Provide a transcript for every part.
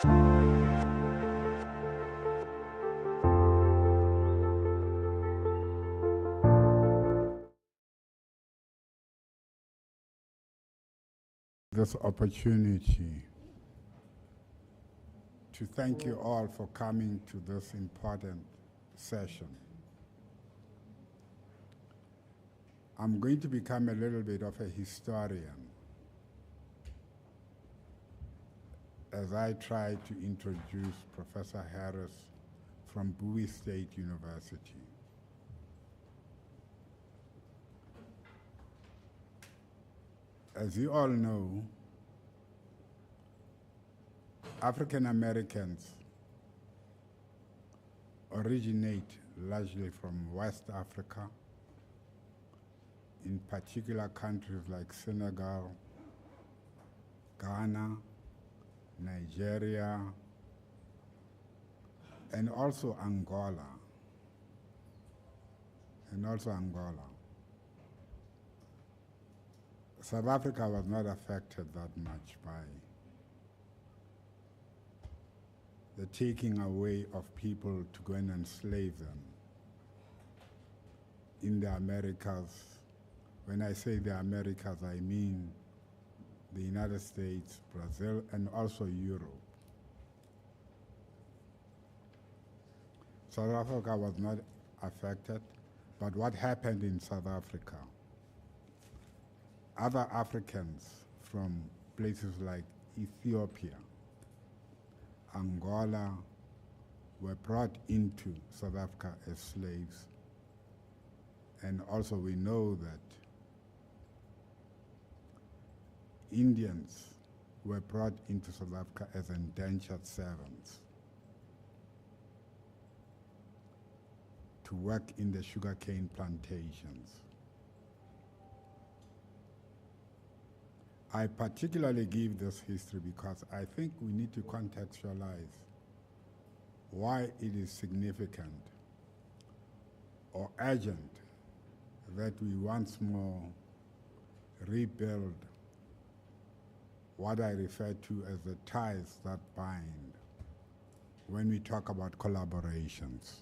This opportunity to thank you all for coming to this important session. I'm going to become a little bit of a historian as I try to introduce Professor Harris from Bowie State University. As you all know, African Americans originate largely from West Africa, in particular countries like Senegal, Ghana, Nigeria, and also Angola. South Africa was not affected that much by the taking away of people to go and enslave them in the Americas. When I say the Americas, I mean the United States, Brazil, and also Europe. South Africa was not affected, but what happened in South Africa? Other Africans from places like Ethiopia, Angola, were brought into South Africa as slaves. And also we know that Indians were brought into South Africa as indentured servants to work in the sugarcane plantations. I particularly give this history because I think we need to contextualize why it is significant or urgent that we once more rebuild what I refer to as the ties that bind when we talk about collaborations.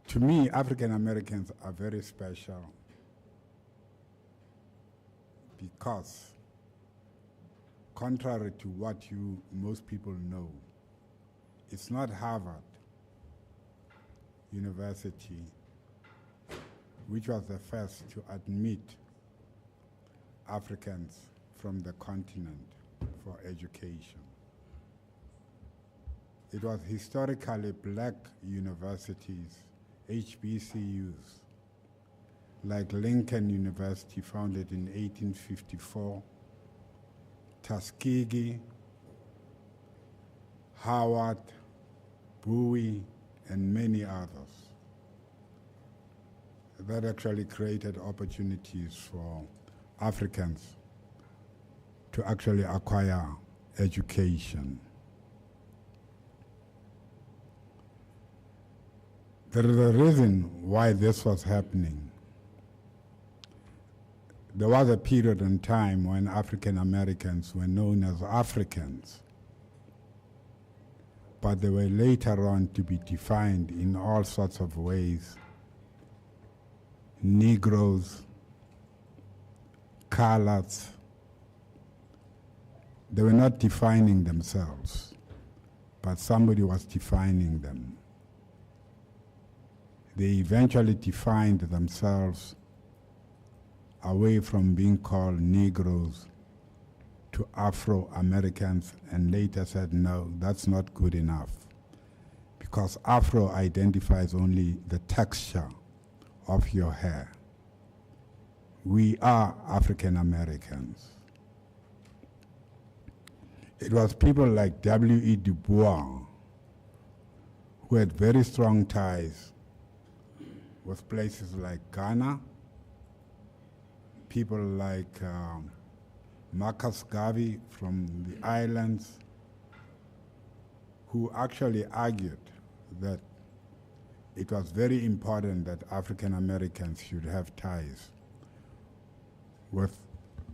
To me, African Americans are very special because, contrary to what most people know, it's not Harvard University which was the first to admit Africans from the continent for education. It was historically black universities, HBCUs, like Lincoln University, founded in 1854, Tuskegee, Howard, Bowie, and many others, that actually created opportunities for Africans to actually acquire education. There is a reason why this was happening. There was a period in time when African Americans were known as Africans, but they were later on to be defined in all sorts of ways. Negroes, coloreds. They were not defining themselves, but somebody was defining them. They eventually defined themselves away from being called Negroes to Afro-Americans, and later said, no, that's not good enough, because Afro identifies only the texture of your hair. We are African Americans. It was people like W.E. Du Bois who had very strong ties with places like Ghana, people like Marcus Garvey from the islands, who actually argued that it was very important that African Americans should have ties with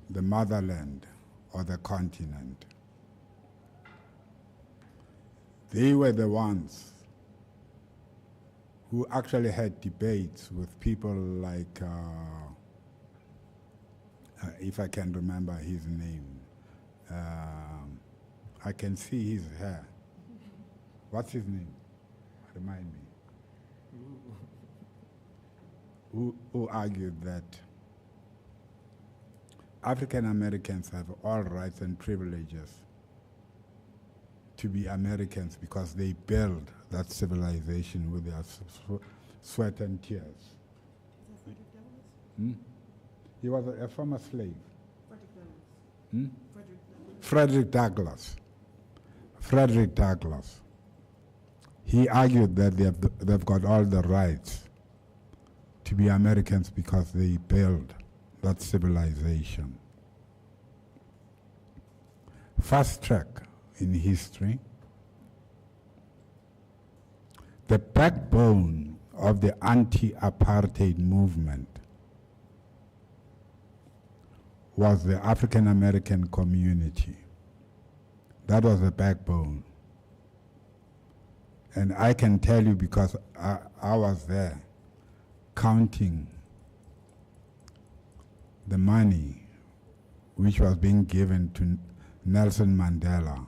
the motherland or the continent. They were the ones who actually had debates with people like, if I can remember his name, I can see his hair. What's his name? Remind me. Who argued that African Americans have all rights and privileges to be Americans because they build that civilization with their sweat and tears. Is that He was a former slave. Frederick Douglass. Frederick Douglass. He argued that they've got all the rights to be Americans because they build that civilization. Fast track in history. The backbone of the anti-apartheid movement was the African American community. That was the backbone. And I can tell you because I was there counting the money which was being given to Nelson Mandela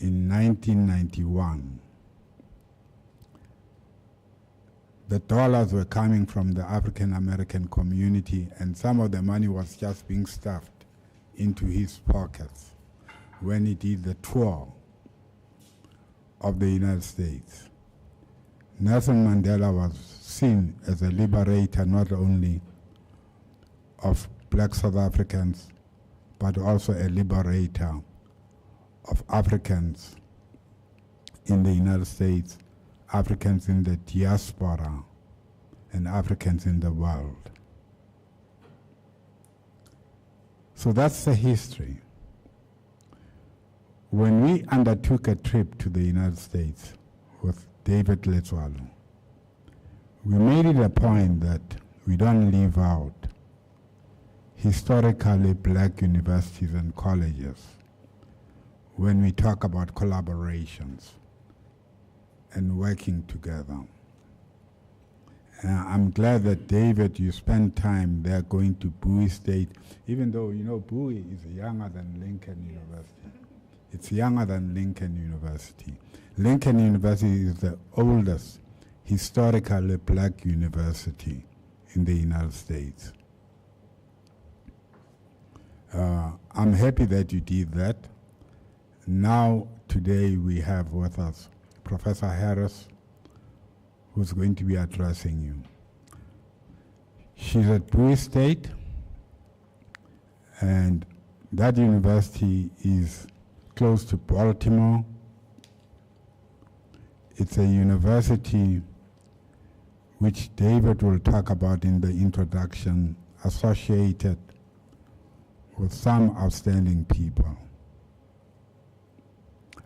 in 1991. The dollars were coming from the African American community, and some of the money was just being stuffed into his pockets when he did the tour of the United States. Nelson Mandela was seen as a liberator not only of black South Africans, but also a liberator of Africans in the United States, Africans in the diaspora, and Africans in the world. So that's the history. When we undertook a trip to the United States with David Letswalo, we made it a point that we don't leave out historically black universities and colleges when we talk about collaborations and working together. I'm glad that, David, you spent time there going to Bowie State, even though, you know, Bowie is younger than Lincoln University. It's younger than Lincoln University. Lincoln University is the oldest historically black university in the United States. I'm happy that you did that. Now, today we have with us Professor Harris, who's going to be addressing you. She's at Bowie State, and that university is close to Baltimore. It's a university which David will talk about in the introduction, associated with some outstanding people.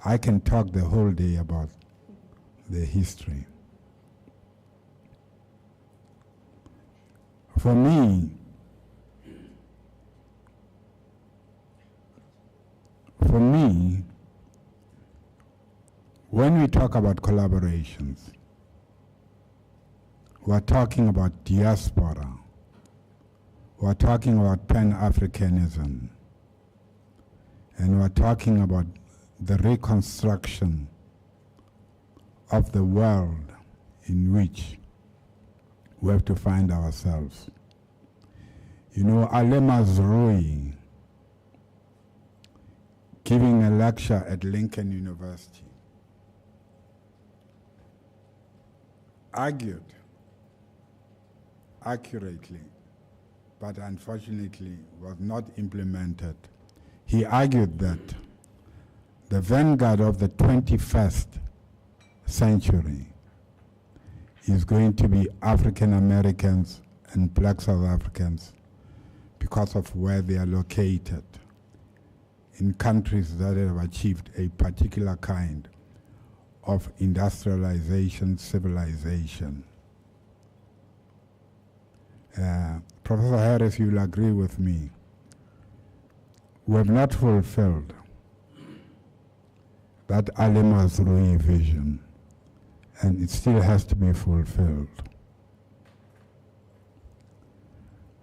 I can talk the whole day about the history. For me, when we talk about collaborations, we're talking about diaspora, we're talking about Pan-Africanism, and we're talking about the reconstruction of the world in which we have to find ourselves. You know, Ale Mazrui, giving a lecture at Lincoln University, argued accurately, but unfortunately was not implemented. He argued that the vanguard of the 21st century is going to be African Americans and black South Africans because of where they are located in countries that have achieved a particular kind of industrialization, civilization. Professor Harris, you'll agree with me we have not fulfilled that Alimas Rui vision, and it still has to be fulfilled.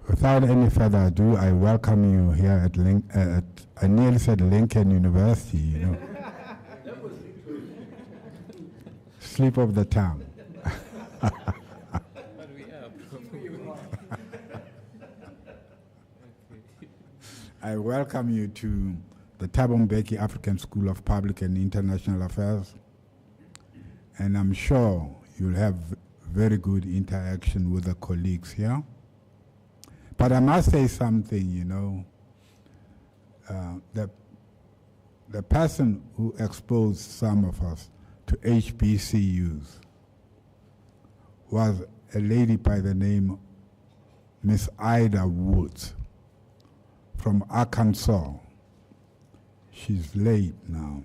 Without any further ado, I welcome you here at I nearly said Lincoln University, you know. Slip of the tongue. I welcome you to the Thabo Mbeki African School of Public and International Affairs, and I'm sure you'll have very good interaction with the colleagues here. But I must say something, you know, the person who exposed some of us to HBCUs was a lady by the name Miss Ida Woods from Arkansas. She's late now.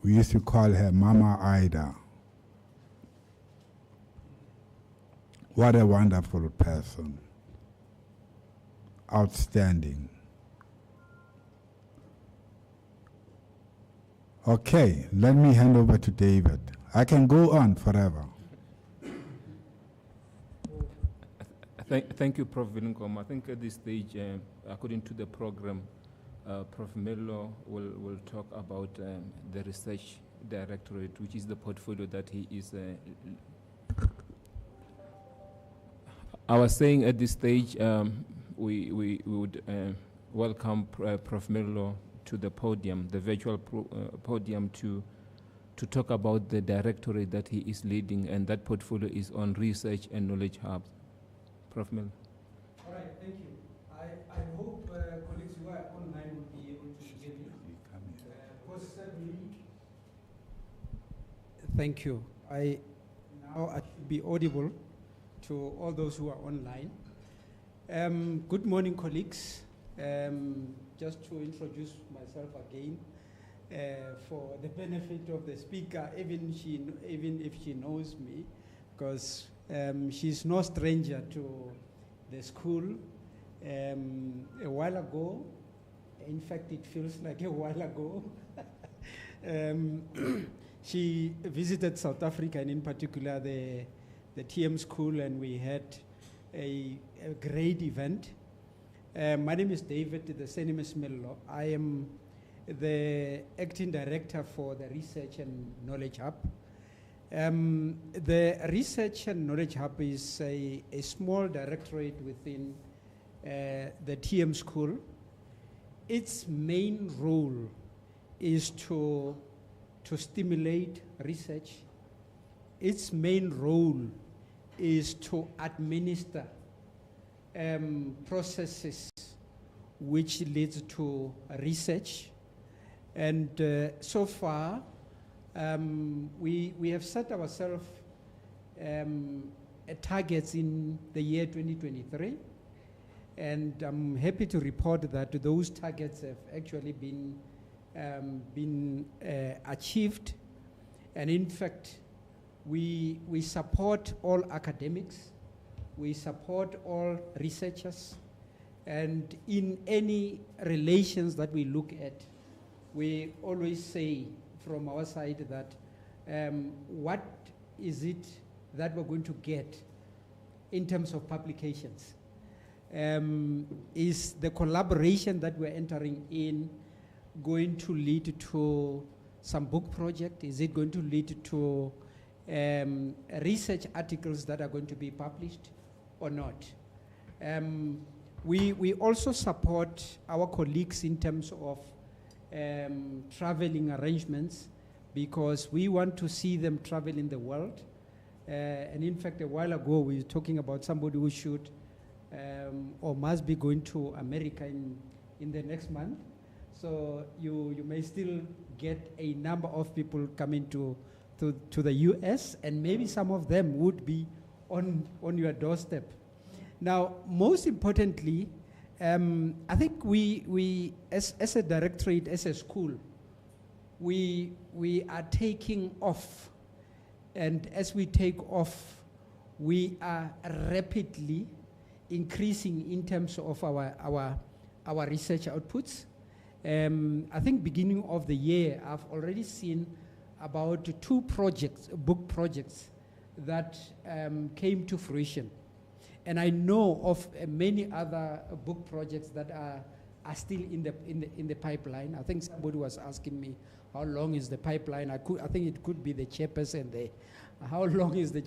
We used to call her Mama Ida. What a wonderful person. Outstanding. Okay, let me hand over to David. I can go on forever. Thank you, Prof. Vil-Nkomo. I think at this stage, according to the program, Prof. Mello will talk about the research directorate, which is the portfolio that he is. I was saying at this stage, we would welcome Prof. Mello to the podium, the virtual podium, to talk about the directorate that he is leading, and that portfolio is on research and knowledge hubs. Prof. Mello. All right, thank you. I hope colleagues who are online will be able to get me. Thank you. Now I should be audible to all those who are online. Good morning, colleagues. Just to introduce myself again, for the benefit of the speaker, even if she knows me, because she's no stranger to the school. A while ago, in fact, it feels like a while ago, she visited South Africa, and in particular the TM school, and we had a great event. My name is David, the surname is Mello. I am the acting director for the Research and Knowledge Hub. The Research and Knowledge Hub is a small directorate within the TM school. Its main role is to stimulate research. Its main role is to administer processes which leads to research. And so far, we have set ourselves targets in the year 2023. And I'm happy to report that those targets have actually been achieved. And in fact, we support all academics. We support all researchers, and in any relations that we look at, we always say from our side that what is it that we're going to get in terms of publications? Is the collaboration that we're entering in going to lead to some book project? Is it going to lead to research articles that are going to be published or not? We also support our colleagues in terms of traveling arrangements, because we want to see them travel in the world. And in fact, a while ago, we were talking about somebody who should or must be going to America in the next month. So you may still get a number of people coming to the US, and maybe some of them would be on your doorstep. Now, most importantly, I think we as a directorate, as a school, we are taking off. And as we take off, we are rapidly increasing in terms of our our research outputs. I think beginning of the year, I've already seen about 2 projects, book projects, that came to fruition. And I know of many other book projects that are still in the pipeline. I think somebody was asking me, how long is the pipeline? I think it could be the chairperson there. How long is the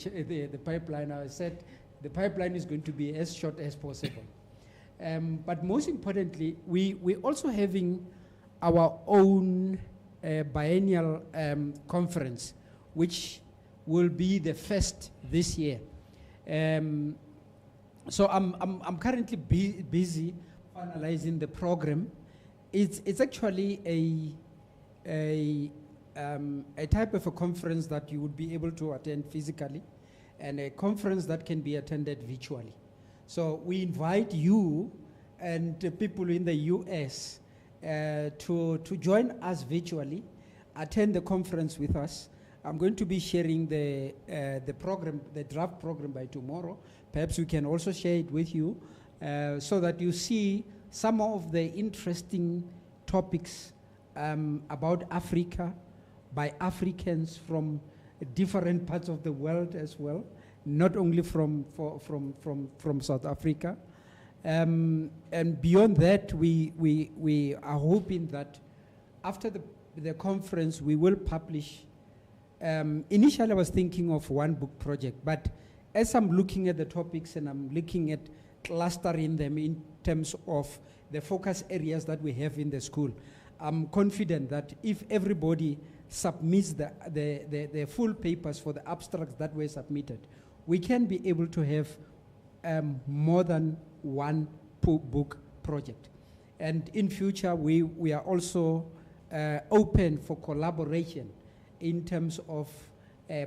pipeline? I said the pipeline is going to be as short as possible. But most importantly, we're also having our own biennial conference, which will be the first this year. So I'm currently busy finalizing the program. It's actually a type of a conference that you would be able to attend physically, and a conference that can be attended virtually. So we invite you and people in the US to join us virtually, attend the conference with us. I'm going to be sharing the program, the draft program, by tomorrow. Perhaps we can also share it with you so that you see some of the interesting topics about Africa by Africans from different parts of the world as well, not only from South Africa. And beyond that, we are hoping that after the conference, we will publish. Initially, I was thinking of 1 book project, but as I'm looking at the topics and I'm looking at clustering them in terms of the focus areas that we have in the school, I'm confident that if everybody submits the full papers for the abstracts that were submitted, we can be able to have more than 1 book project. And in future, we are also open for collaboration in terms of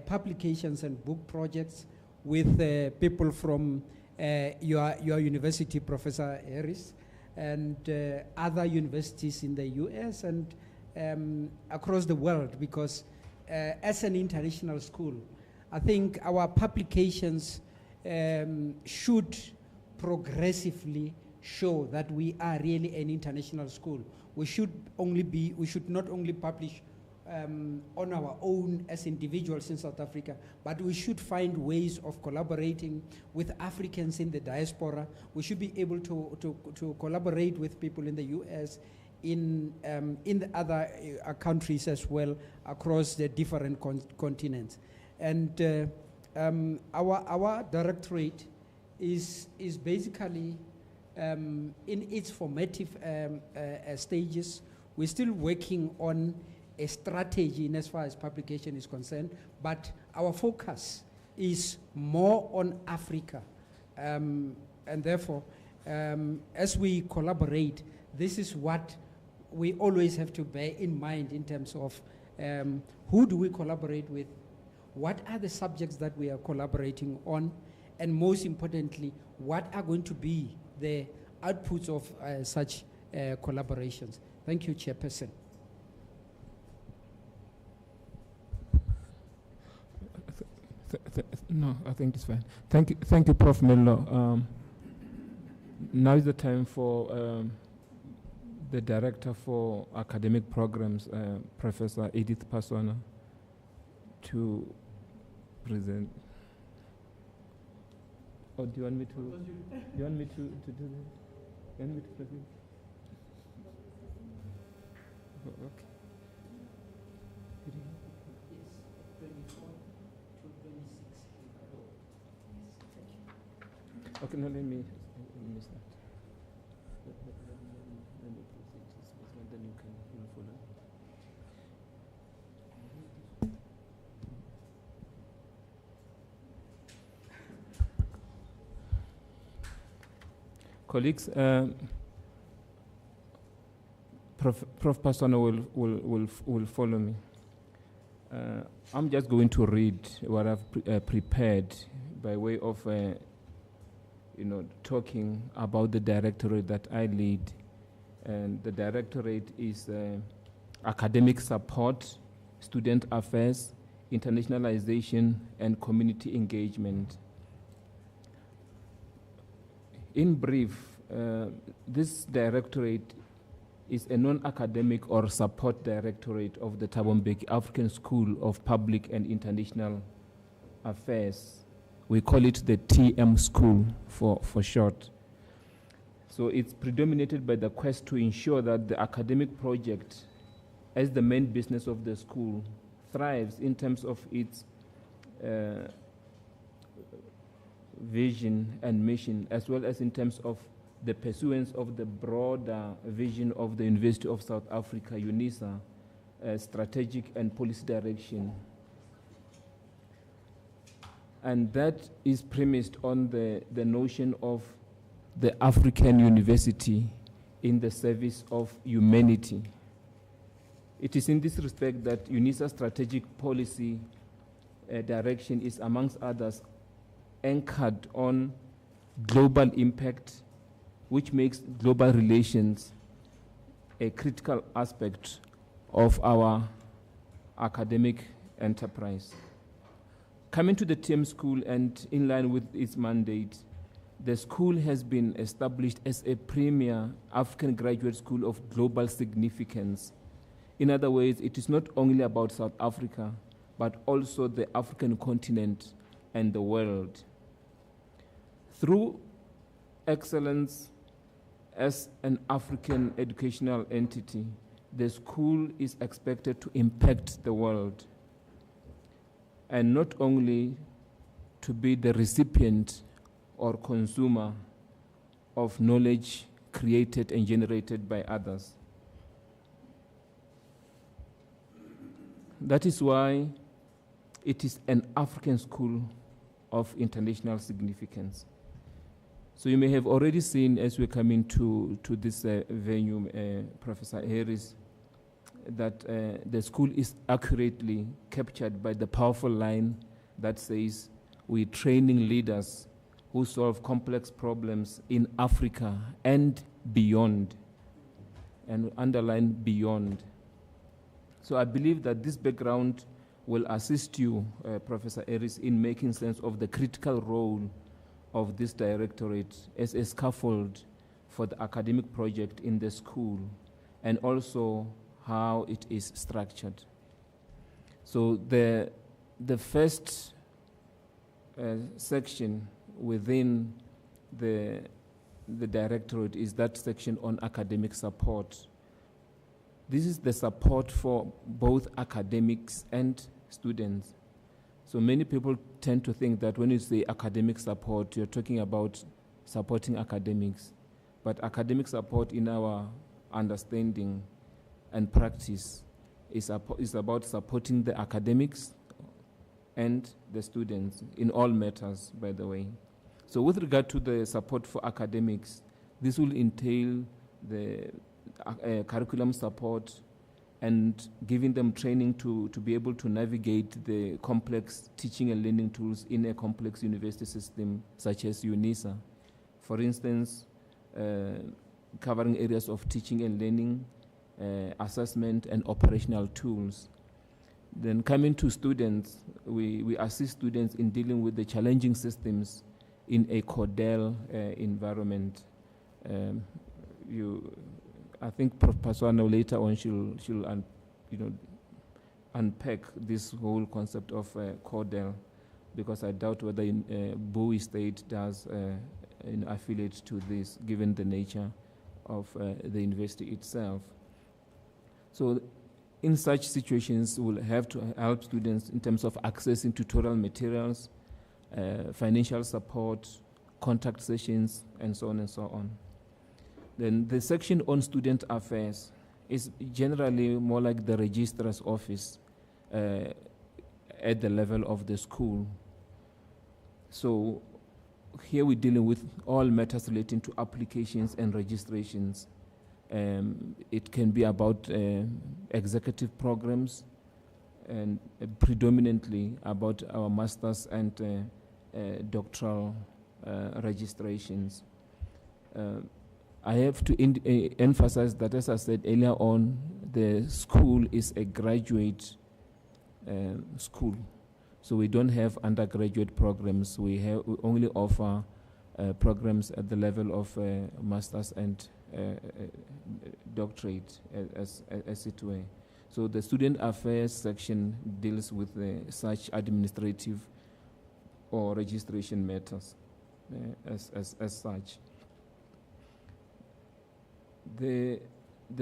publications and book projects with people from your university, Professor Harris, and other universities in the US and across the world, because as an international school, I think our publications should progressively show that we are really an international school. We should not only publish on our own as individuals in South Africa, but we should find ways of collaborating with Africans in the diaspora. We should be able to collaborate with people in the US, in the other countries as well, across the different continents. And our directorate is basically in its formative stages. We're still working on a strategy in as far as publication is concerned, but our focus is more on Africa. And therefore, as we collaborate, this is what we always have to bear in mind in terms of who do we collaborate with, what are the subjects that we are collaborating on, and most importantly, what are going to be the outputs of such collaborations. Thank you, Chairperson. No, I think it's fine. Thank you, Prof. Mello. Now is the time for the Director for Academic Programs, Professor Edith Paswana, to present. Oh, do you want me to? Do you want me to do this? Do you want me to present? Oh, okay. Okay, no, let me start. Let me proceed this one, then you can follow. Colleagues, Prof. Paswana will follow me. I'm just going to read what I've prepared by way of talking about the directorate that I lead. And the directorate is academic support, student affairs, internationalization, and community engagement. In brief, this directorate is a non-academic or support directorate of the Thabo Mbeki African School of Public and International Affairs. We call it the TM School for short. So it's predominated by the quest to ensure that the academic project, as the main business of the school, thrives in terms of its vision and mission, as well as in terms of the pursuance of the broader vision of the University of South Africa, UNISA, strategic and policy direction. And that is premised on the notion of the African university in the service of humanity. It is in this respect that UNISA strategic policy direction is, amongst others, anchored on global impact, which makes global relations a critical aspect of our academic enterprise. Coming to the TM School, and in line with its mandate, the school has been established as a premier African graduate school of global significance. In other words, it is not only about South Africa, but also the African continent and the world. Through excellence as an African educational entity, the school is expected to impact the world, and not only to be the recipient or consumer of knowledge created and generated by others. That is why it is an African school of international significance. So you may have already seen, as we come into this venue, Professor Harris, that the school is accurately captured by the powerful line that says, we're training leaders who solve complex problems in Africa and beyond, and underline beyond. So I believe that this background will assist you, Professor Harris, in making sense of the critical role of this directorate as a scaffold for the academic project in the school, and also how it is structured. So the first section within the directorate is that section on academic support. This is the support for both academics and students. So many people tend to think that when you say academic support, you're talking about supporting academics. But academic support, in our understanding and practice, is about supporting the academics and the students in all matters, by the way. So with regard to the support for academics, this will entail the curriculum support and giving them training to be able to navigate the complex teaching and learning tools in a complex university system such as UNISA. For instance, covering areas of teaching and learning, assessment and operational tools. Then coming to students, we assist students in dealing with the challenging systems in a CODEL environment. I think Prof. Paswano later on she'll unpack this whole concept of CODEL, because I doubt whether Bowie State does affiliate to this, given the nature of the university itself. So in such situations, we'll have to help students in terms of accessing tutorial materials, financial support, contact sessions, and so on and so on. Then the section on student affairs is generally more like the registrar's office at the level of the school. So here we're dealing with all matters relating to applications and registrations. It can be about executive programs, and predominantly about our master's and doctoral registrations. I have to emphasize that, as I said earlier on, the school is a graduate school. So we don't have undergraduate programs. We only offer programs at the level of master's and doctorate, as it were. So the student affairs section deals with such administrative or registration matters as such. The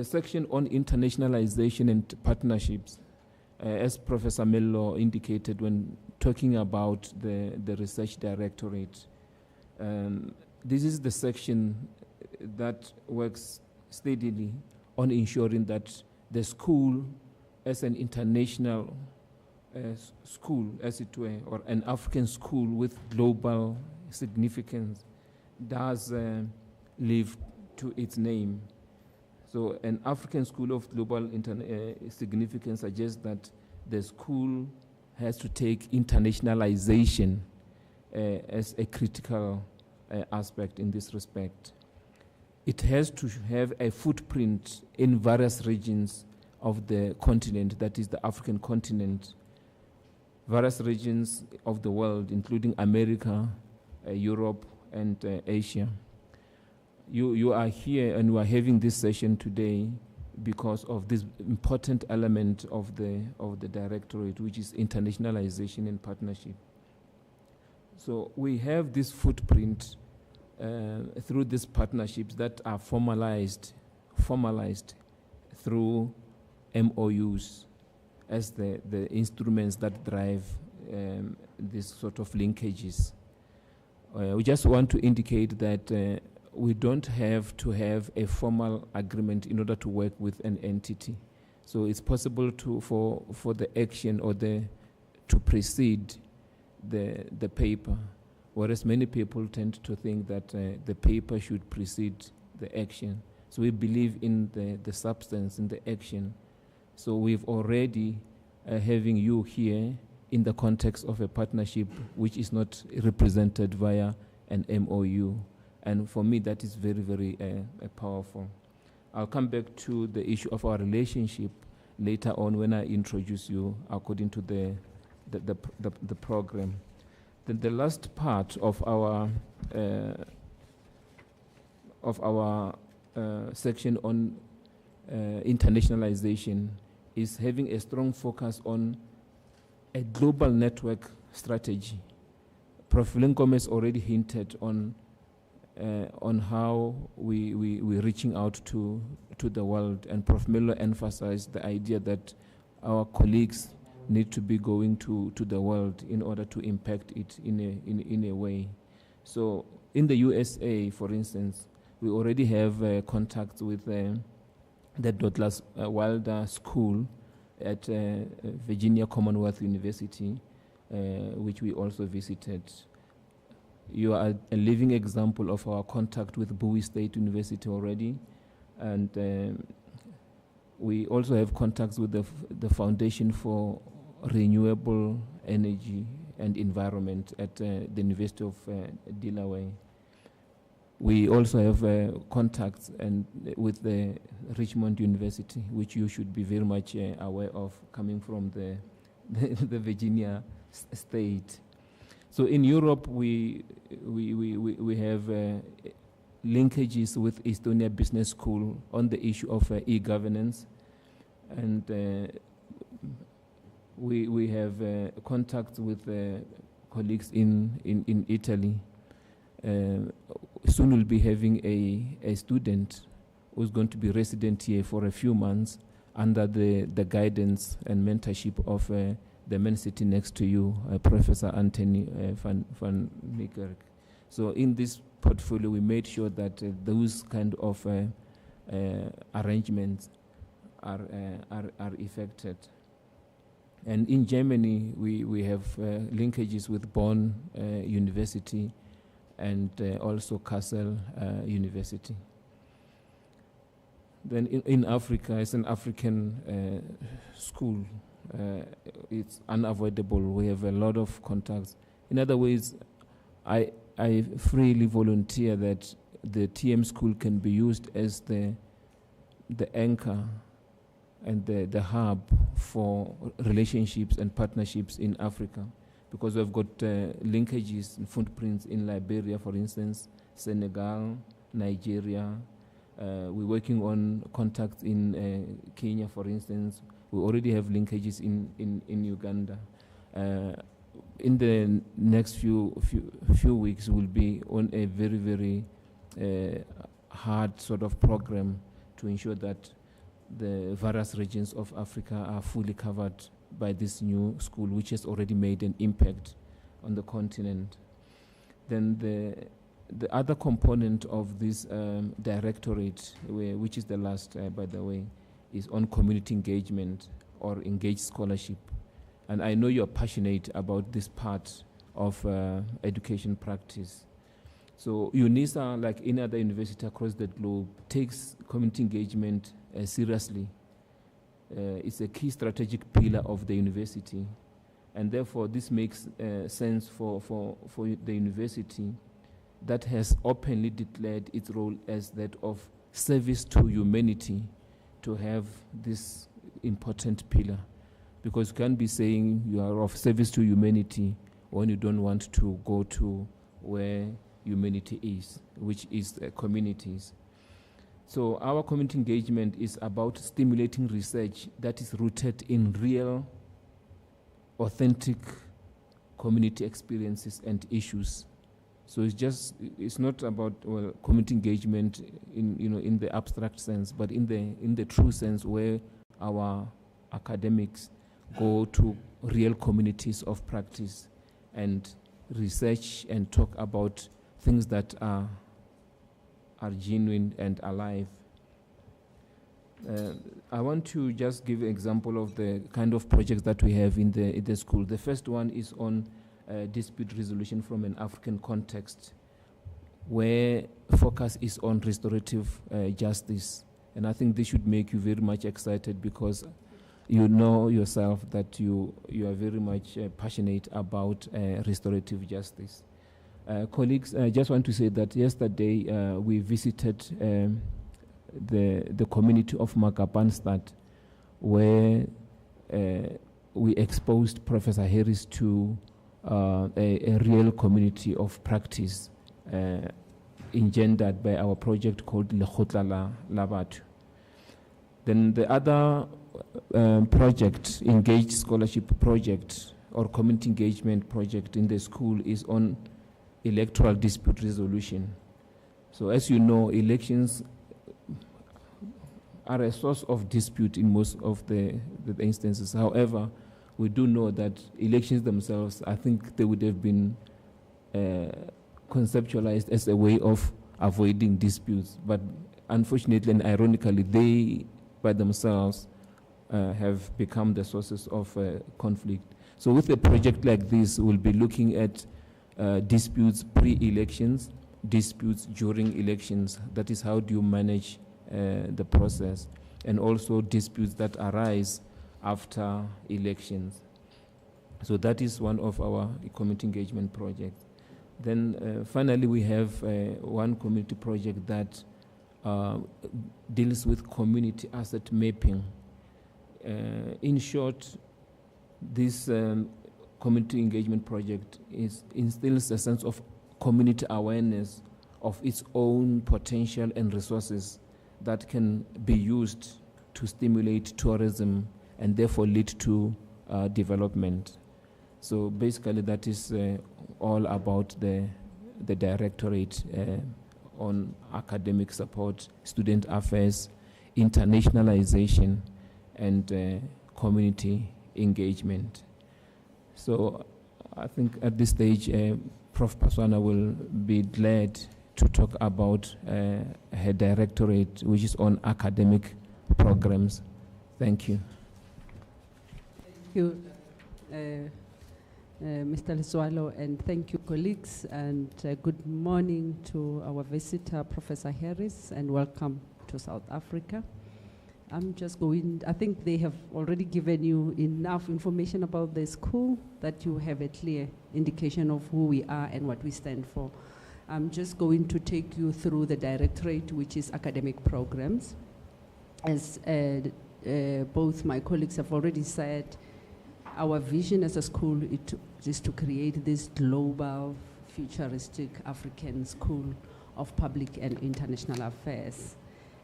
section on internationalization and partnerships, as Professor Mello indicated when talking about the research directorate, this is the section that works steadily on ensuring that the school as an international school, as it were, or an African school with global significance, does live to its name. So an African school of global significance suggests that the school has to take internationalization as a critical aspect in this respect. It has to have a footprint in various regions of the continent, that is the African continent, various regions of the world, including America, Europe, and Asia. You are here and we are having this session today because of this important element of the directorate, which is internationalization and partnership. So we have this footprint through these partnerships that are formalized through MOUs as the instruments that drive these sort of linkages. We just want to indicate that we don't have to have a formal agreement in order to work with an entity. So it's possible for the action or to precede the paper, whereas many people tend to think that the paper should precede the action. So we believe in the substance, in the action. So we've already having you here in the context of a partnership which is not represented via an MOU. And for me, that is very, very powerful. I'll come back to the issue of our relationship later on when I introduce you according to the program. Then the last part of our section on internationalization is having a strong focus on a global network strategy. Prof. Vil-Nkomo has already hinted on how we're reaching out to the world, and Prof. Miller emphasized the idea that our colleagues need to be going to the world in order to impact it in a way. So in the USA, for instance, we already have contacts with the Douglas Wilder School at Virginia Commonwealth University, which we also visited. You are a living example of our contact with Bowie State University already, and we also have contacts with the Foundation for Renewable Energy and Environment at the University of Delaware. We also have contacts with the Richmond University, which you should be very much aware of, coming from the Virginia state. So in Europe, we have linkages with Estonia Business School on the issue of e-governance, and we have contacts with colleagues in Italy. Soon we'll be having a student who's going to be resident here for a few months under the guidance and mentorship of the man sitting next to you, Professor Anthony van Niekerk. So in this portfolio, we made sure that those kind of arrangements are effected. And in Germany, we have linkages with Bonn University and also Kassel University. Then in Africa, it's an African school. It's unavoidable. We have a lot of contacts. In other ways, I freely volunteer that the TM school can be used as the anchor and the hub for relationships and partnerships in Africa. because we've got linkages and footprints in Liberia, for instance, Senegal, Nigeria. We're working on contacts in Kenya, for instance. We already have linkages in Uganda. In the next few weeks, we'll be on a very, very hard sort of program to ensure that the various regions of Africa are fully covered by this new school, which has already made an impact on the continent. Then the other component of this directorate, which is the last, by the way, is on community engagement or engaged scholarship. And I know you're passionate about this part of education practice. So UNISA, like any other university across the globe, takes community engagement seriously. It's a key strategic pillar of the university. And therefore, this makes sense for the university that has openly declared its role as that of service to humanity to have this important pillar. Because you can't be saying you are of service to humanity when you don't want to go to where humanity is, which is communities. So our community engagement is about stimulating research that is rooted in real, authentic community experiences and issues. So it's not about community engagement in the abstract sense, but in the true sense where our academics go to real communities of practice and research and talk about things that are genuine and alive. I want to just give an example of the kind of projects that we have in the school. The first one is on dispute resolution from an African context, where focus is on restorative justice. And I think this should make you very much excited because you know yourself that you are very much passionate about restorative justice. Colleagues, I just want to say that yesterday we visited the community of Makapanstad, where we exposed Professor Harris to a real community of practice engendered by our project called Lekgotla la Batho. Then the other project, engaged scholarship project or community engagement project in the school is on electoral dispute resolution. So as you know, elections are a source of dispute in most of the instances. However, we do know that elections themselves, I think they would have been conceptualized as a way of avoiding disputes. But unfortunately and ironically, they by themselves have become the sources of conflict. So with a project like this, we'll be looking at disputes pre-elections, disputes during elections. That is, how do you manage the process, and also disputes that arise after elections. So that is one of our community engagement projects. Then finally, we have one community project that deals with community asset mapping. In short, this community engagement project instills a sense of community awareness of its own potential and resources that can be used to stimulate tourism and therefore lead to development. So basically that is all about the directorate on academic support, student affairs, internationalization, and community engagement. So I think at this stage, Prof. Paswana will be glad to talk about her directorate, which is on academic programs. Thank you. Thank you, Mr. Leswalo, and thank you, colleagues, and good morning to our visitor, Professor Harris, and welcome to South Africa. I'm just going, I think they have already given you enough information about the school that you have a clear indication of who we are and what we stand for. I'm just going to take you through the directorate, which is academic programs. As both my colleagues have already said, our vision as a school is is to create this global, futuristic African School of Public and International Affairs.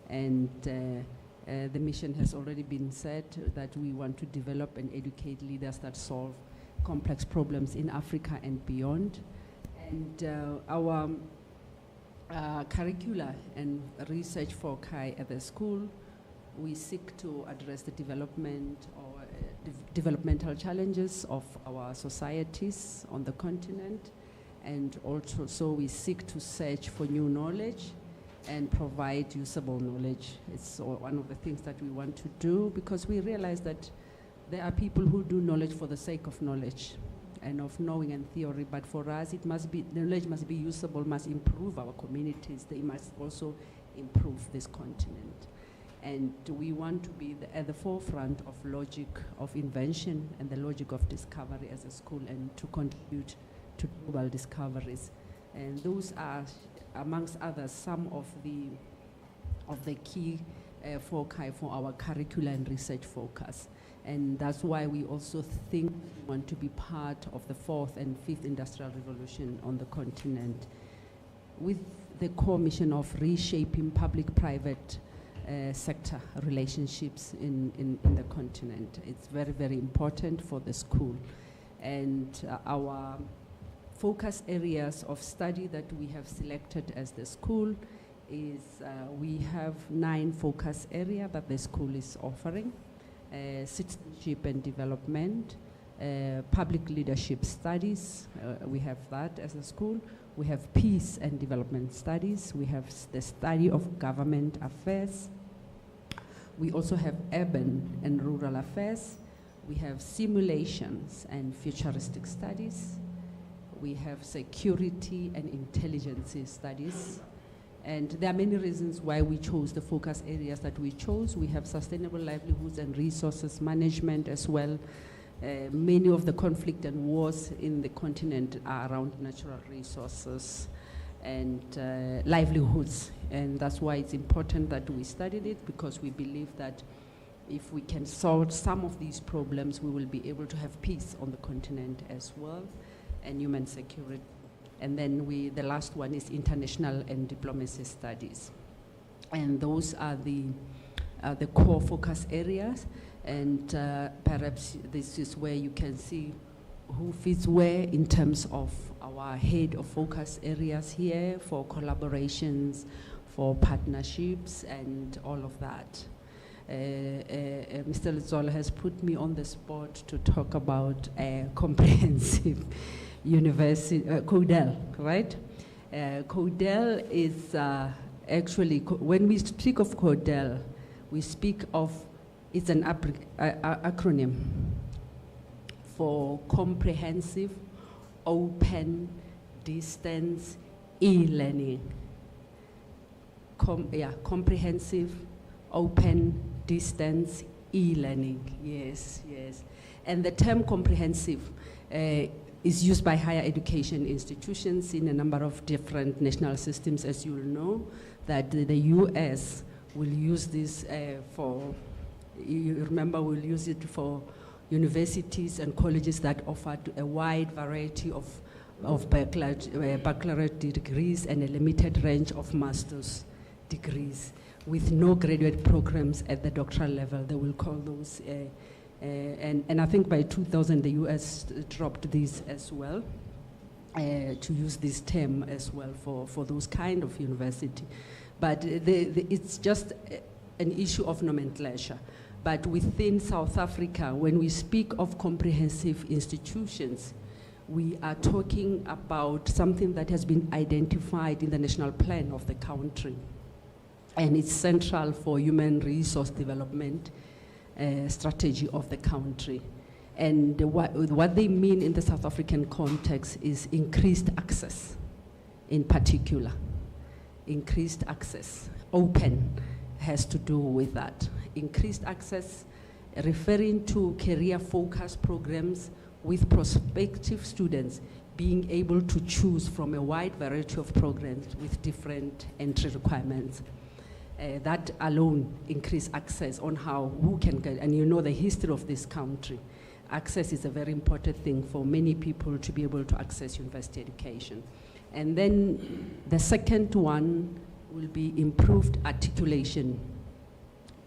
And the mission has already been said that we want to develop and educate leaders that solve complex problems in Africa and beyond. And our curricula and research foci at the school, we seek to address the developmental challenges of our societies on the continent, and also so we seek to search for new knowledge and provide usable knowledge. It's one of the things that we want to do, because we realize that there are people who do knowledge for the sake of knowledge and of knowing and theory, but for us it must be, knowledge must be usable, must improve our communities, they must also improve this continent. And we want to be at the forefront of logic of invention and the logic of discovery as a school, and to contribute to global discoveries. And those are, amongst others, some of the key foci for our curricular and research focus. And that's why we also think we want to be part of the 4th and 5th industrial revolution on the continent, with the core mission of reshaping public-private sector relationships in the continent. It's very, very important for the school. And our focus areas of study that we have selected as the school is, we have 9 focus areas that the school is offering. Citizenship and development, public leadership studies, we have that as a school. We have peace and development studies. We have the study of government affairs. We also have urban and rural affairs. We have simulations and futuristic studies. We have security and intelligence studies. And there are many reasons why we chose the focus areas that we chose. We have sustainable livelihoods and resources management as well. Many of the conflict and wars in the continent are around natural resources and livelihoods. And that's why it's important that we studied it, because we believe that if we can solve some of these problems, we will be able to have peace on the continent as well, and human security. And then the last one is international and diplomacy studies. And those are the core focus areas. And perhaps this is where you can see who fits where in terms of our head of focus areas here for collaborations, for partnerships, and all of that. Mr. Zola has put me on the spot to talk about a comprehensive university, CODEL, right? CODEL is actually, when we speak of CODEL, we speak of, it's an acronym for comprehensive, open, distance, e-learning. Comprehensive, open, distance, e-learning, yes, yes. And the term comprehensive is used by higher education institutions in a number of different national systems, as you will know, that the US will use this for, you remember, we'll use it for universities and colleges that offer a wide variety of baccalaureate degrees and a limited range of master's degrees with no graduate programs at the doctoral level. They will call those, and I think by 2000 the US dropped this as well, to use this term as well for those kind of university. But it's just an issue of nomenclature. But within South Africa, when we speak of comprehensive institutions, we are talking about something that has been identified in the national plan of the country. And it's central for human resource development strategy of the country. And what they mean in the South African context is increased access, in particular. Increased access. Open has to do with that. Increased access, referring to career-focused programs with prospective students being able to choose from a wide variety of programs with different entry requirements. That alone increase access on how, who can get, and you know the history of this country. access is a very important thing for many people to be able to access university education. And then the second one will be improved articulation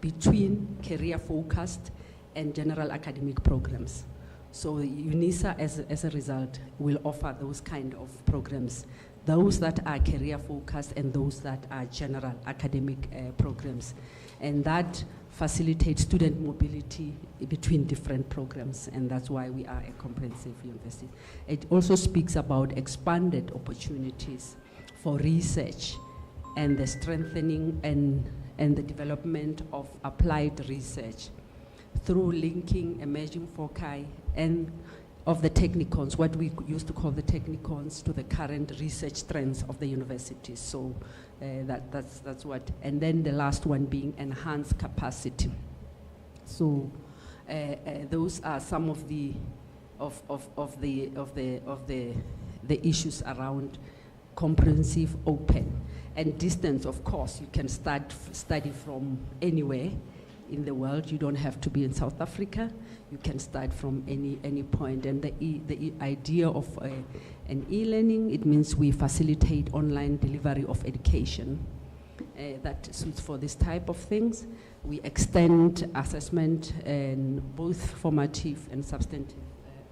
between career-focused and general academic programs. So UNISA, as a result, will offer those kind of programs, those that are career-focused and those that are general academic programs. And that facilitates student mobility between different programs, and that's why we are a comprehensive university. It also speaks about expanded opportunities for research and the strengthening and the development of applied research through linking emerging foci and of the technicons, what we used to call the technicons, to the current research trends of the university. So that's what, and then the last one being enhanced capacity. So those are some of the issues around comprehensive, open, and distance. Of course, you can study from anywhere in the world. You don't have to be in South Africa. You can start from any point. And the idea of an e-learning, it means we facilitate online delivery of education that suits for this type of things. We extend assessment in both formative and substantive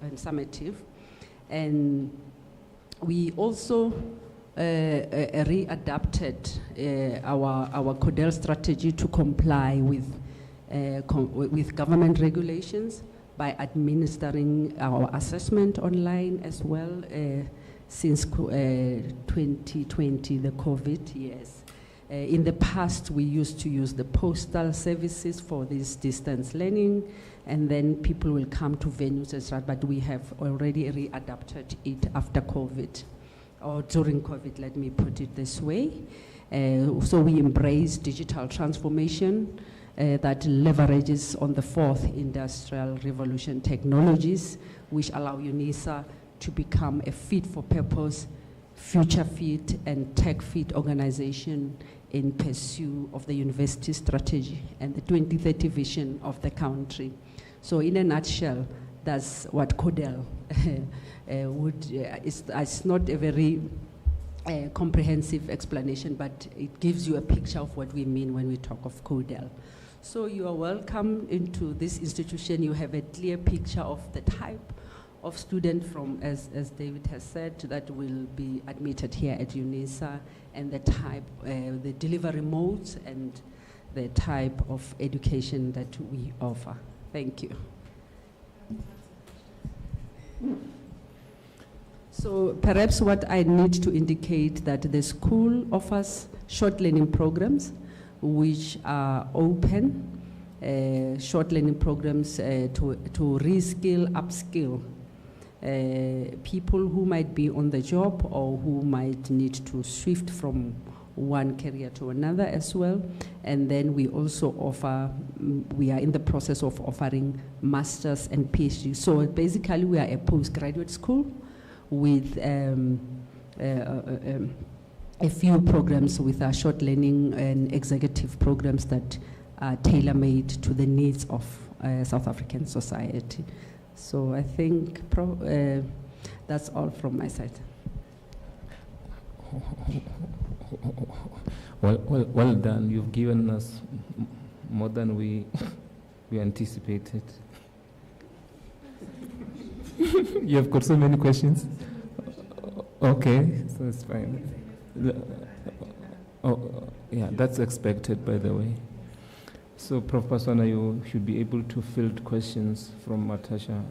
and summative. And we also readapted our CODEL strategy to comply with government regulations by administering our assessment online as well since 2020, the COVID years. In the past, we used to use the postal services for this distance learning, and then people will come to venues and stuff, but we have already readapted it after COVID, or during COVID, let me put it this way. So we embrace digital transformation that leverages on the fourth industrial revolution technologies, which allow UNISA to become a fit-for-purpose, future-fit, and tech-fit organization in pursuit of the university strategy and the 2030 vision of the country. So in a nutshell, that's what CODEL it's not a very comprehensive explanation, but it gives you a picture of what we mean when we talk of CODEL. So you are welcome into this institution. You have a clear picture of the type of student from, as David has said, that will be admitted here at UNISA, and the type, the delivery modes, and the type of education that we offer. Thank you. So perhaps what I need to indicate that the school offers short learning programs which are open, short learning programs to reskill, upskill people who might be on the job or who might need to shift from one career to another as well. And then we also offer, we are in the process of offering masters and PhD. So basically we are a postgraduate school with a few programs with our short learning and executive programs that are tailor-made to the needs of South African society. So I think that's all from my side. Well done. You've given us more than we anticipated. You have got so many questions? Okay, so it's fine. Oh, yeah, that's expected, by the way. So, Prof. Paswana, you should be able to field questions from Natasha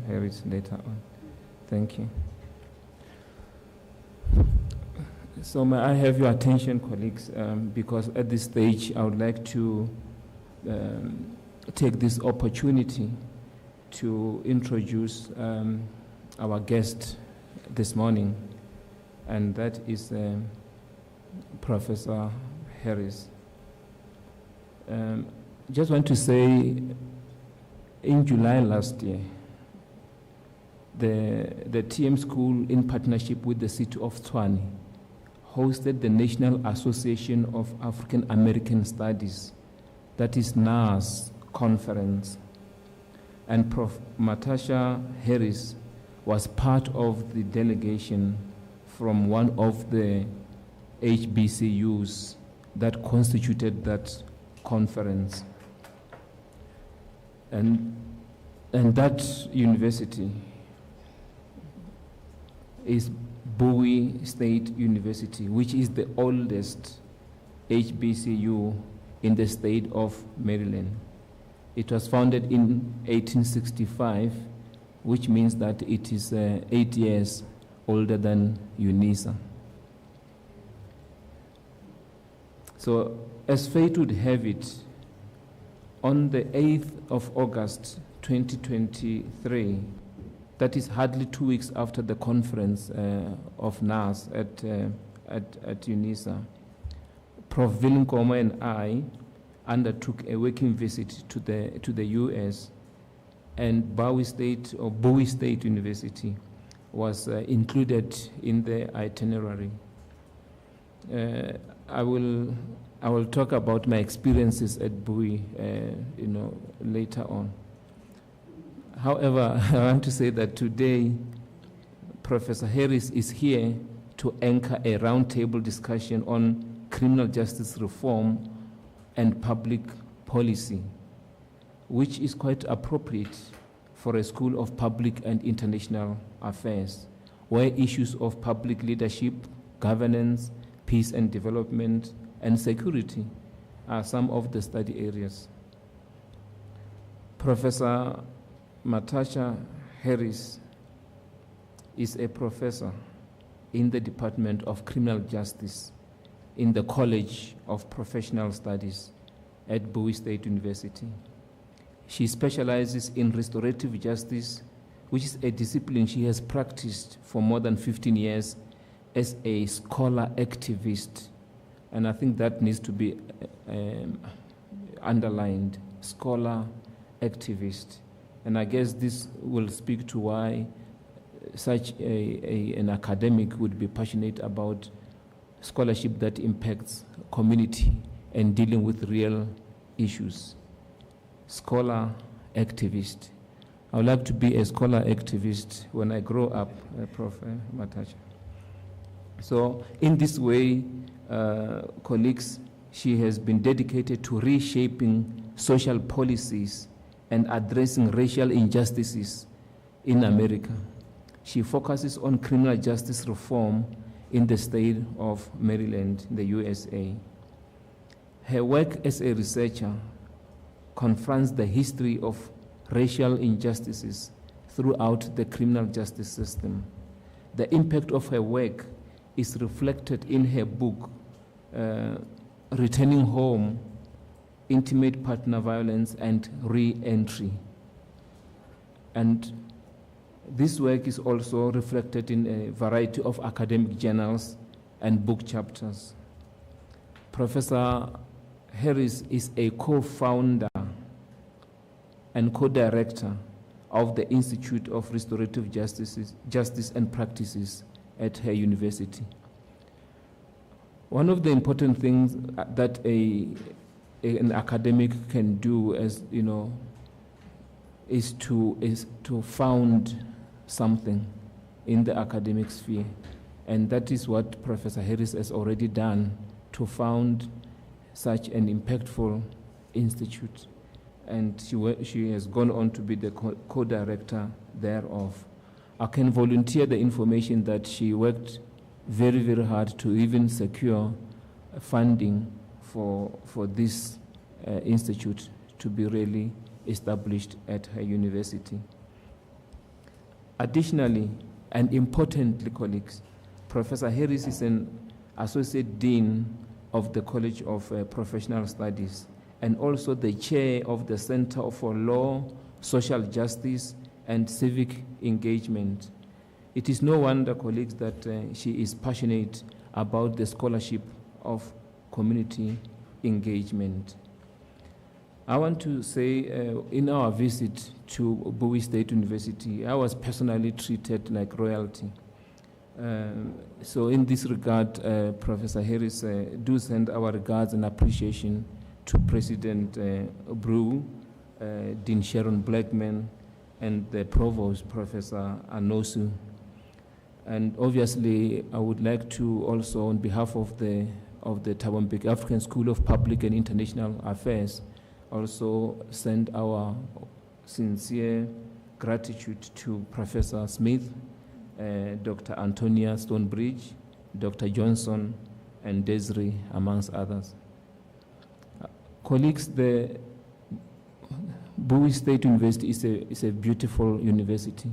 Harris later on. Thank you. So may I have your attention, colleagues, because at this stage I would like to take this opportunity to introduce our guest this morning, and that is Professor Harris. Just want to say, in July last year, the TM School, in partnership with the City of Tshwane, hosted the National Association of African American Studies, that is NAS conference. and Prof. Natasha Harris was part of the delegation from one of the HBCUs that constituted that conference. And that university is Bowie State University, which is the oldest HBCU in the state of Maryland. It was founded in 1865, which means that it is 8 years older than UNISA. So, as fate would have it, on the 8th of August 2023, that is hardly 2 weeks after the conference of NAS at UNISA, Prof. Vil-Nkomo and I undertook a working visit to the US, and Bowie State University was included in the itinerary. I will talk about my experiences at Bowie, later on. However, I want to say that today, Professor Harris is here to anchor a roundtable discussion on criminal justice reform and public policy, which is quite appropriate for a School of Public and International Affairs, where issues of public leadership, governance, peace and development, and security are some of the study areas. Professor Natasha Harris is a professor in the Department of Criminal Justice in the College of Professional Studies at Bowie State University. She specializes in restorative justice, which is a discipline she has practiced for more than 15 years as a scholar activist. And I think that needs to be underlined, scholar activist. And I guess this will speak to why such an academic would be passionate about scholarship that impacts community and dealing with real issues. Scholar activist. I would like to be a scholar activist when I grow up, Prof. Natasha. So in this way, colleagues, she has been dedicated to reshaping social policies and addressing racial injustices in America. She focuses on criminal justice reform in the state of Maryland, the USA. Her work as a researcher confronts the history of racial injustices throughout the criminal justice system. The impact of her work is reflected in her book, Returning Home, Intimate Partner Violence and Re-Entry. And this work is also reflected in a variety of academic journals and book chapters. Professor Harris is a co-founder and co-director of the Institute of Restorative Justice and Practices at her university. One of the important things that an academic can do, as you know, is to found something in the academic sphere, and that is what Professor Harris has already done, to found such an impactful institute, and she has gone on to be the co-director thereof. I can volunteer the information that she worked very, very hard to even secure funding for this institute to be really established at her university. Additionally, and importantly, colleagues, Professor Harris is an Associate Dean of the College of Professional Studies and also the chair of the Center for Law, Social Justice, and Civic Engagement. It is no wonder, colleagues, that she is passionate about the scholarship of community engagement. I want to say in our visit to Bowie State University, I was personally treated like royalty. So in this regard, Professor Harris, do send our regards and appreciation to President Brew, Dean Sharon Blackman, and the Provost, Professor Anosu. And obviously, I would like to also, on behalf of the Thabo Mbeki African School of Public and International Affairs, also send our sincere gratitude to Professor Smith, Dr. Antonia Stonebridge, Dr. Johnson, and Desiree, amongst others. Colleagues, the Bowie State University is a beautiful university.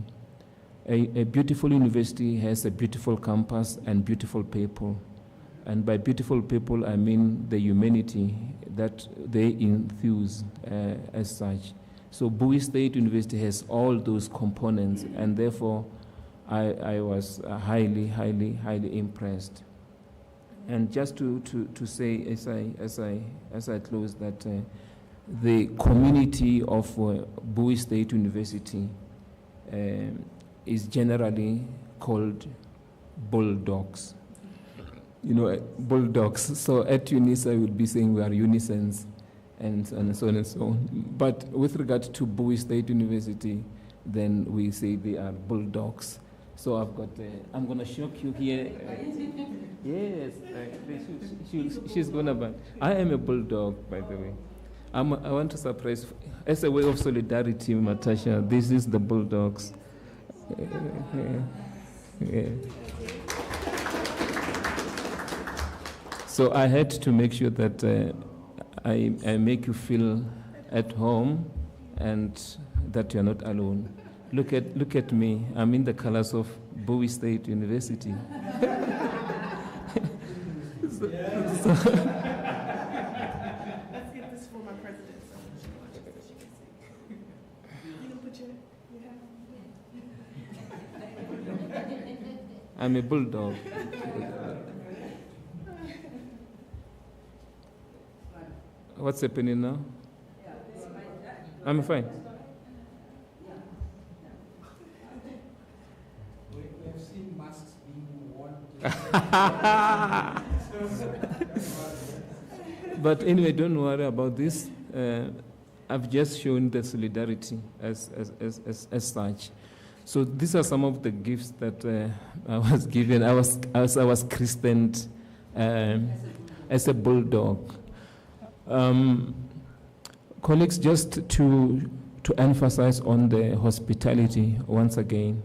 A beautiful university has a beautiful campus and beautiful people. And by beautiful people, I mean the humanity that they enthuse as such. So Bowie State University has all those components, and therefore I was highly, highly, highly impressed. And just to say as I close that the community of Bowie State University is generally called bulldogs. You know, bulldogs. So at UNISA, I would be saying we are unisons, and so on and so on. But with regard to Bowie State University, then we say they are bulldogs. So I've got, I'm going to shock you here. Yes, she's going to buy. I am a bulldog, by the way. I want to surprise, as a way of solidarity, Natasha, this is the bulldogs. Yeah. So I had to make sure that I make you feel at home and that you're not alone. Look at me. I'm in the colors of Bowie State University. Let's get this for my president. You can put your hat on. I'm a bulldog. What's happening now? I'm fine. We have seen masks being worn. But anyway, don't worry about this. I've just shown the solidarity as such. So these are some of the gifts that I was given. I was christened as a bulldog. Colleagues, just to emphasize on the hospitality once again,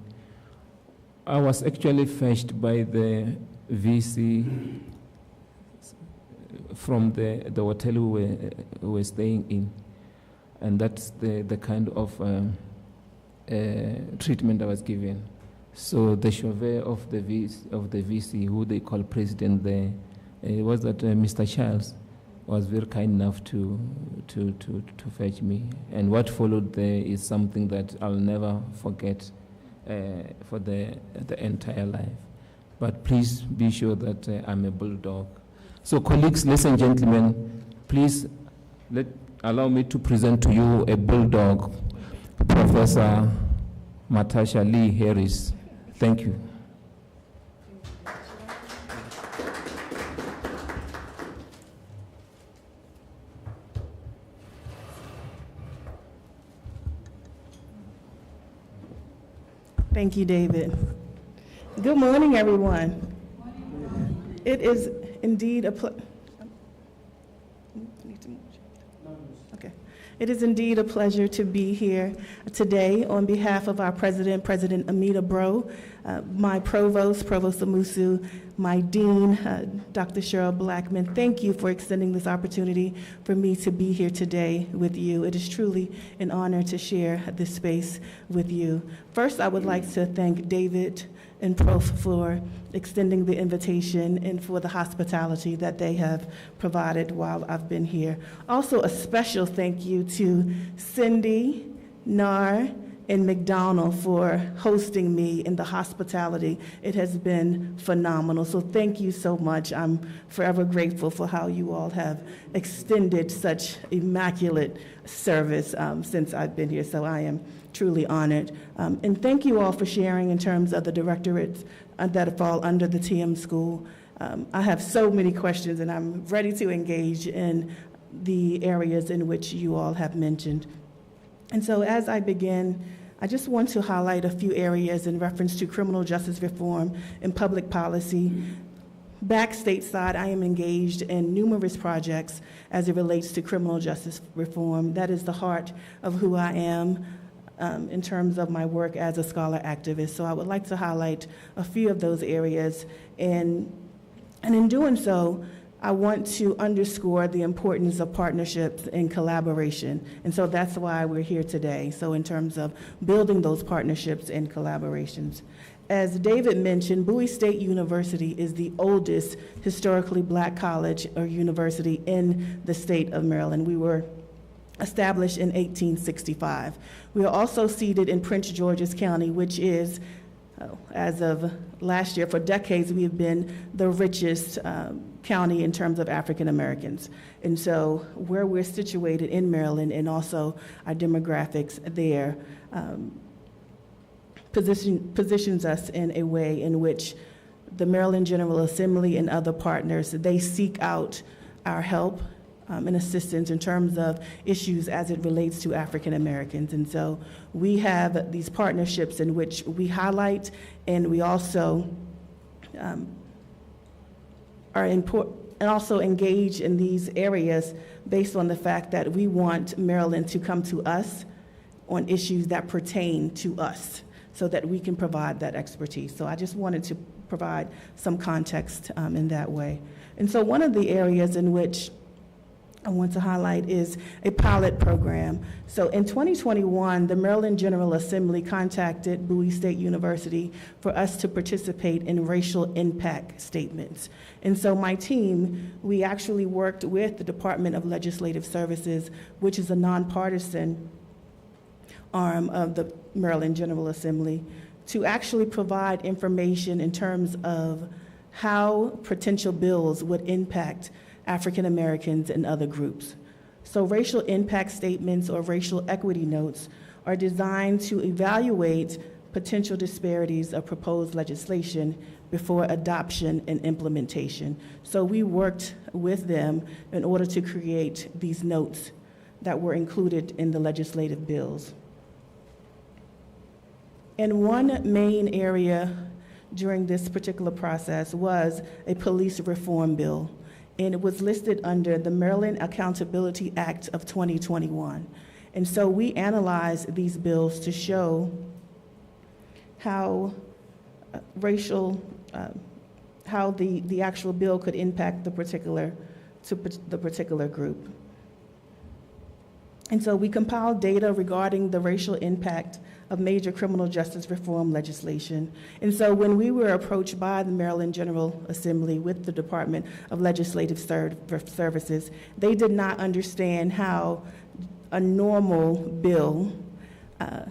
I was actually fetched by the VC from the hotel we were staying in, and that's the kind of treatment I was given. So the chauffeur of the VC, who they call president there, was that Mr. Charles, was very kind enough to fetch me. And what followed there is something that I'll never forget for the entire life. But please be sure that I'm a bulldog. So colleagues, ladies and gentlemen, please allow me to present to you a bulldog, Professor Natasha Lee Harris. Thank you. Thank you, David. Good morning, everyone. It is indeed a pleasure. It is indeed a pleasure to be here today on behalf of our president, President Amita Bro, my provost, Provost Amusu, my dean, Dr. Cheryl Blackman. Thank you for extending this opportunity for me to be here today with you. It is truly an honor to share this space with you. First, I would like to thank David and Prof for extending the invitation and for the hospitality that they have provided while I've been here. Also, a special thank you to Cindy, Nar, and McDonald for hosting me in the hospitality. It has been phenomenal. So thank you so much. I'm forever grateful for how you all have extended such immaculate service since I've been here. So I am truly honored. And thank you all for sharing in terms of the directorates that fall under the TM School. I have so many questions, and I'm ready to engage in the areas in which you all have mentioned. And so as I begin, I just want to highlight a few areas in reference to criminal justice reform and public policy. Back stateside, I am engaged in numerous projects as it relates to criminal justice reform. That is the heart of who I am in terms of my work as a scholar activist. So I would like to highlight a few of those areas. And in doing so, I want to underscore the importance of partnerships and collaboration. And so that's why we're here today. So in terms of building those partnerships and collaborations. As David mentioned, Bowie State University is the oldest historically Black college or university in the state of Maryland. We were established in 1865. We are also seated in Prince George's County, which is, as of last year, for decades, we have been the richest county in terms of African Americans. And so where we're situated in Maryland and also our demographics there, positions us in a way in which the Maryland General Assembly and other partners, they seek out our help and assistance in terms of issues as it relates to African Americans. And so we have these partnerships in which we highlight, and we also also engage in these areas based on the fact that we want Maryland to come to us on issues that pertain to us, so that we can provide that expertise. So I just wanted to provide some context in that way. And so one of the areas in which I want to highlight is a pilot program. So in 2021, the Maryland General Assembly contacted Bowie State University for us to participate in racial impact statements. And so my team, we actually worked with the Department of Legislative Services, which is a nonpartisan arm of the Maryland General Assembly, to actually provide information in terms of how potential bills would impact African Americans and other groups. So racial impact statements or racial equity notes are designed to evaluate potential disparities of proposed legislation before adoption and implementation. So we worked with them in order to create these notes that were included in the legislative bills. And one main area during this particular process was a police reform bill, and it was listed under the Maryland Accountability Act of 2021. And so we analyzed these bills to show how how the actual bill could impact the particular group. And so we compiled data regarding the racial impact of major criminal justice reform legislation. And so when we were approached by the Maryland General Assembly with the Department of Legislative Services, they did not understand how a normal bill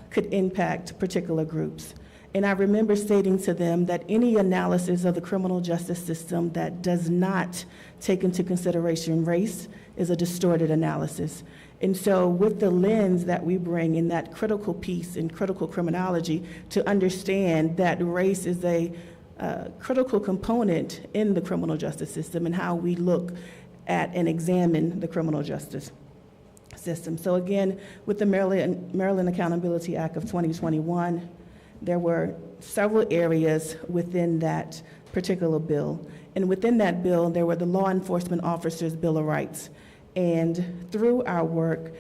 could impact particular groups. And I remember stating to them that any analysis of the criminal justice system that does not take into consideration race is a distorted analysis. And so with the lens that we bring in that critical piece in critical criminology to understand that race is a critical component in the criminal justice system and how we look at and examine the criminal justice system. So again, with the Maryland Accountability Act of 2021, there were several areas within that particular bill. And within that bill, there were the Law Enforcement Officers' Bill of Rights. And through our work,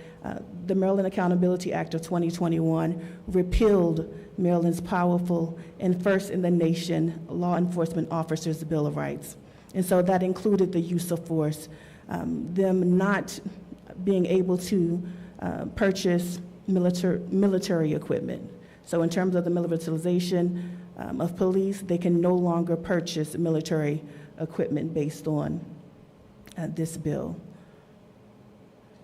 the Maryland Accountability Act of 2021 repealed Maryland's powerful and first in the nation Law Enforcement Officers' Bill of Rights. And so that included the use of force, them not being able to purchase military equipment. So in terms of the militarization of police, they can no longer purchase military equipment based on this bill.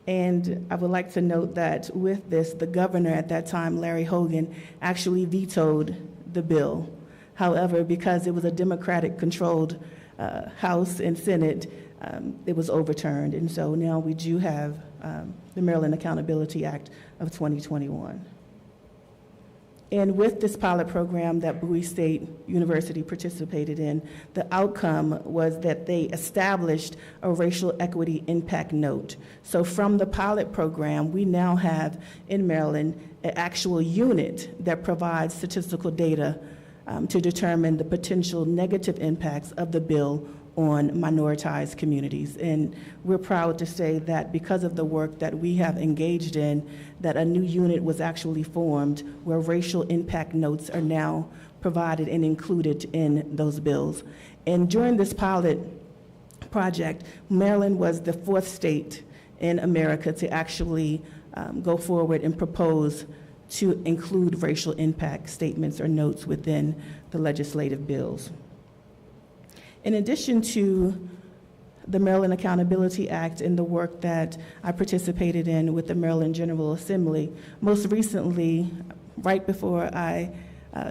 And I would like to note that with this, the governor at that time, Larry Hogan, actually vetoed the bill. However, because it was a Democratic-controlled House and Senate, it was overturned. And so now we do have the Maryland Accountability Act of 2021. And with this pilot program that Bowie State University participated in, the outcome was that they established a racial equity impact note. So from the pilot program, we now have in Maryland an actual unit that provides statistical data to determine the potential negative impacts of the bill on minoritized communities. And we're proud to say that because of the work that we have engaged in, that a new unit was actually formed where racial impact notes are now provided and included in those bills. And during this pilot project, Maryland was the 4th state in America to actually go forward and propose to include racial impact statements or notes within the legislative bills. In addition to the Maryland Accountability Act and the work that I participated in with the Maryland General Assembly, most recently, right before I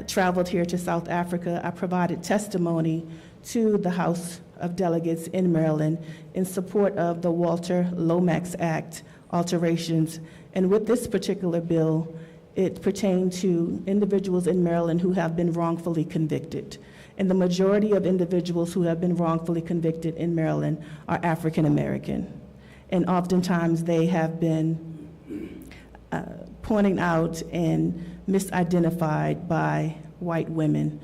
traveled here to South Africa, I provided testimony to the House of Delegates in Maryland in support of the Walter Lomax Act alterations. And with this particular bill, it pertained to individuals in Maryland who have been wrongfully convicted. And the majority of individuals who have been wrongfully convicted in Maryland are African American. And oftentimes they have been pointed out and misidentified by white women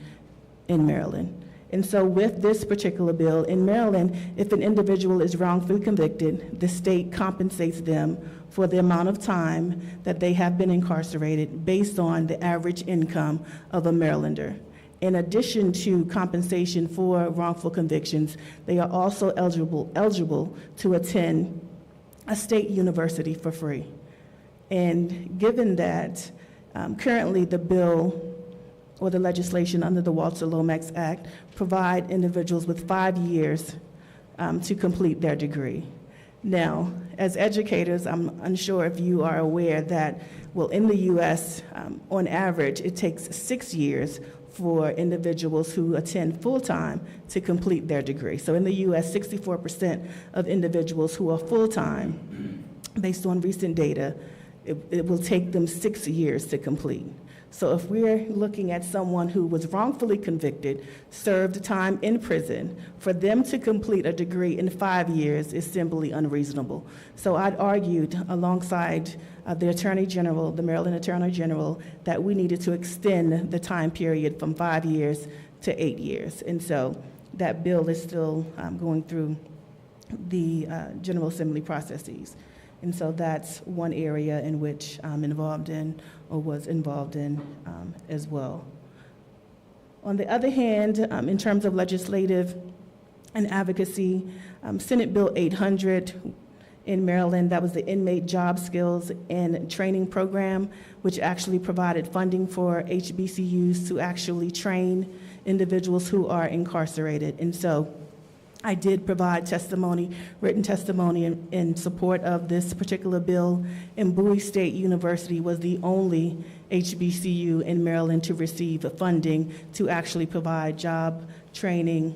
in Maryland. And so with this particular bill, in Maryland, if an individual is wrongfully convicted, the state compensates them for the amount of time that they have been incarcerated based on the average income of a Marylander. In addition to compensation for wrongful convictions, they are also eligible to attend a state university for free. And given that currently the bill or the legislation under the Walter Lomax Act provide individuals with 5 years to complete their degree. Now, as educators, I'm unsure if you are aware that, well, in the US, on average, it takes 6 years for individuals who attend full-time to complete their degree. So in the US, 64% of individuals who are full-time, based on recent data, it will take them 6 years to complete. So if we're looking at someone who was wrongfully convicted, served time in prison, for them to complete a degree in 5 years is simply unreasonable. So I'd argued alongside the Attorney General, the Maryland Attorney General, that we needed to extend the time period from 5 years to 8 years. And so that bill is still going through the General Assembly processes. And so that's one area in which I'm involved in, or was involved in as well. On the other hand, in terms of legislative and advocacy, Senate Bill 800 in Maryland, that was the Inmate Job Skills and Training Program, which actually provided funding for HBCUs to actually train individuals who are incarcerated. And so I did provide testimony, written testimony in support of this particular bill, and Bowie State University was the only HBCU in Maryland to receive funding to actually provide job training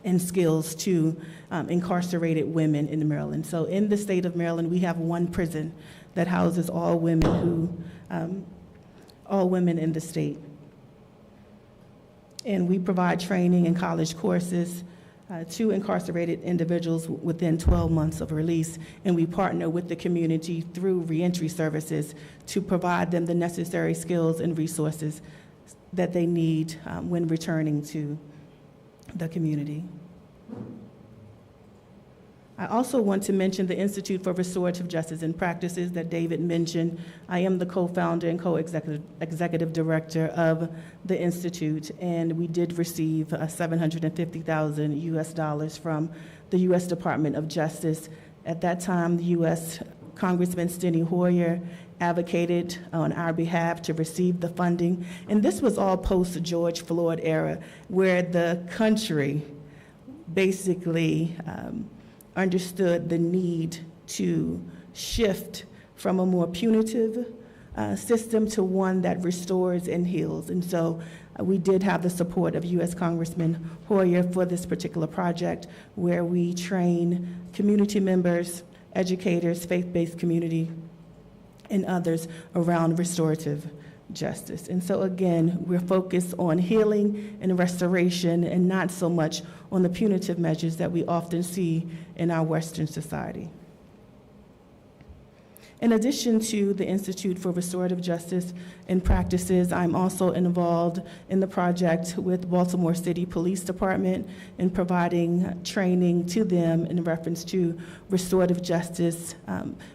and skills to incarcerated women in Maryland. So in the state of Maryland, we have one prison that houses all women in the state. And we provide training and college courses to incarcerated individuals within 12 months of release, and we partner with the community through reentry services to provide them the necessary skills and resources that they need when returning to the community. I also want to mention the Institute for Restorative Justice and Practices that David mentioned. I am the co-founder and co-executive director of the Institute, and we did receive $750,000 US from the U.S. Department of Justice. At that time, the U.S. Congressman Steny Hoyer advocated on our behalf to receive the funding, and this was all post-George Floyd era, where the country basically understood the need to shift from a more punitive system to one that restores and heals. And so we did have the support of U.S. Congressman Hoyer for this particular project, where we train community members, educators, faith-based community, and others around restorative justice. And so again, we're focused on healing and restoration and not so much on the punitive measures that we often see in our Western society. In addition to the Institute for Restorative Justice and Practices, I'm also involved in the project with Baltimore City Police Department in providing training to them in reference to restorative justice.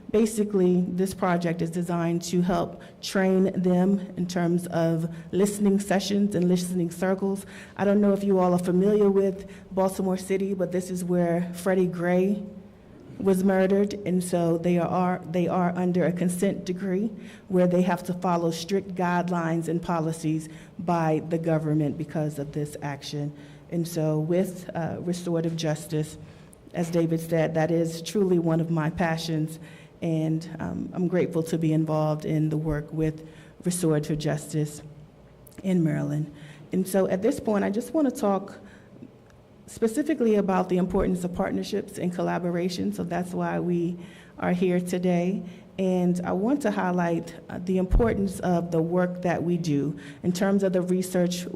Basically, this project is designed to help train them in terms of listening sessions and listening circles. I don't know if you all are familiar with Baltimore City, but this is where Freddie Gray was murdered, and so they are under a consent decree where they have to follow strict guidelines and policies by the government because of this action. And so with restorative justice, as David said, that is truly one of my passions, and I'm grateful to be involved in the work with restorative justice in Maryland. And so at this point, I just want to talk specifically about the importance of partnerships and collaboration, so that's why we are here today. And I want to highlight the importance of the work that we do in terms of the research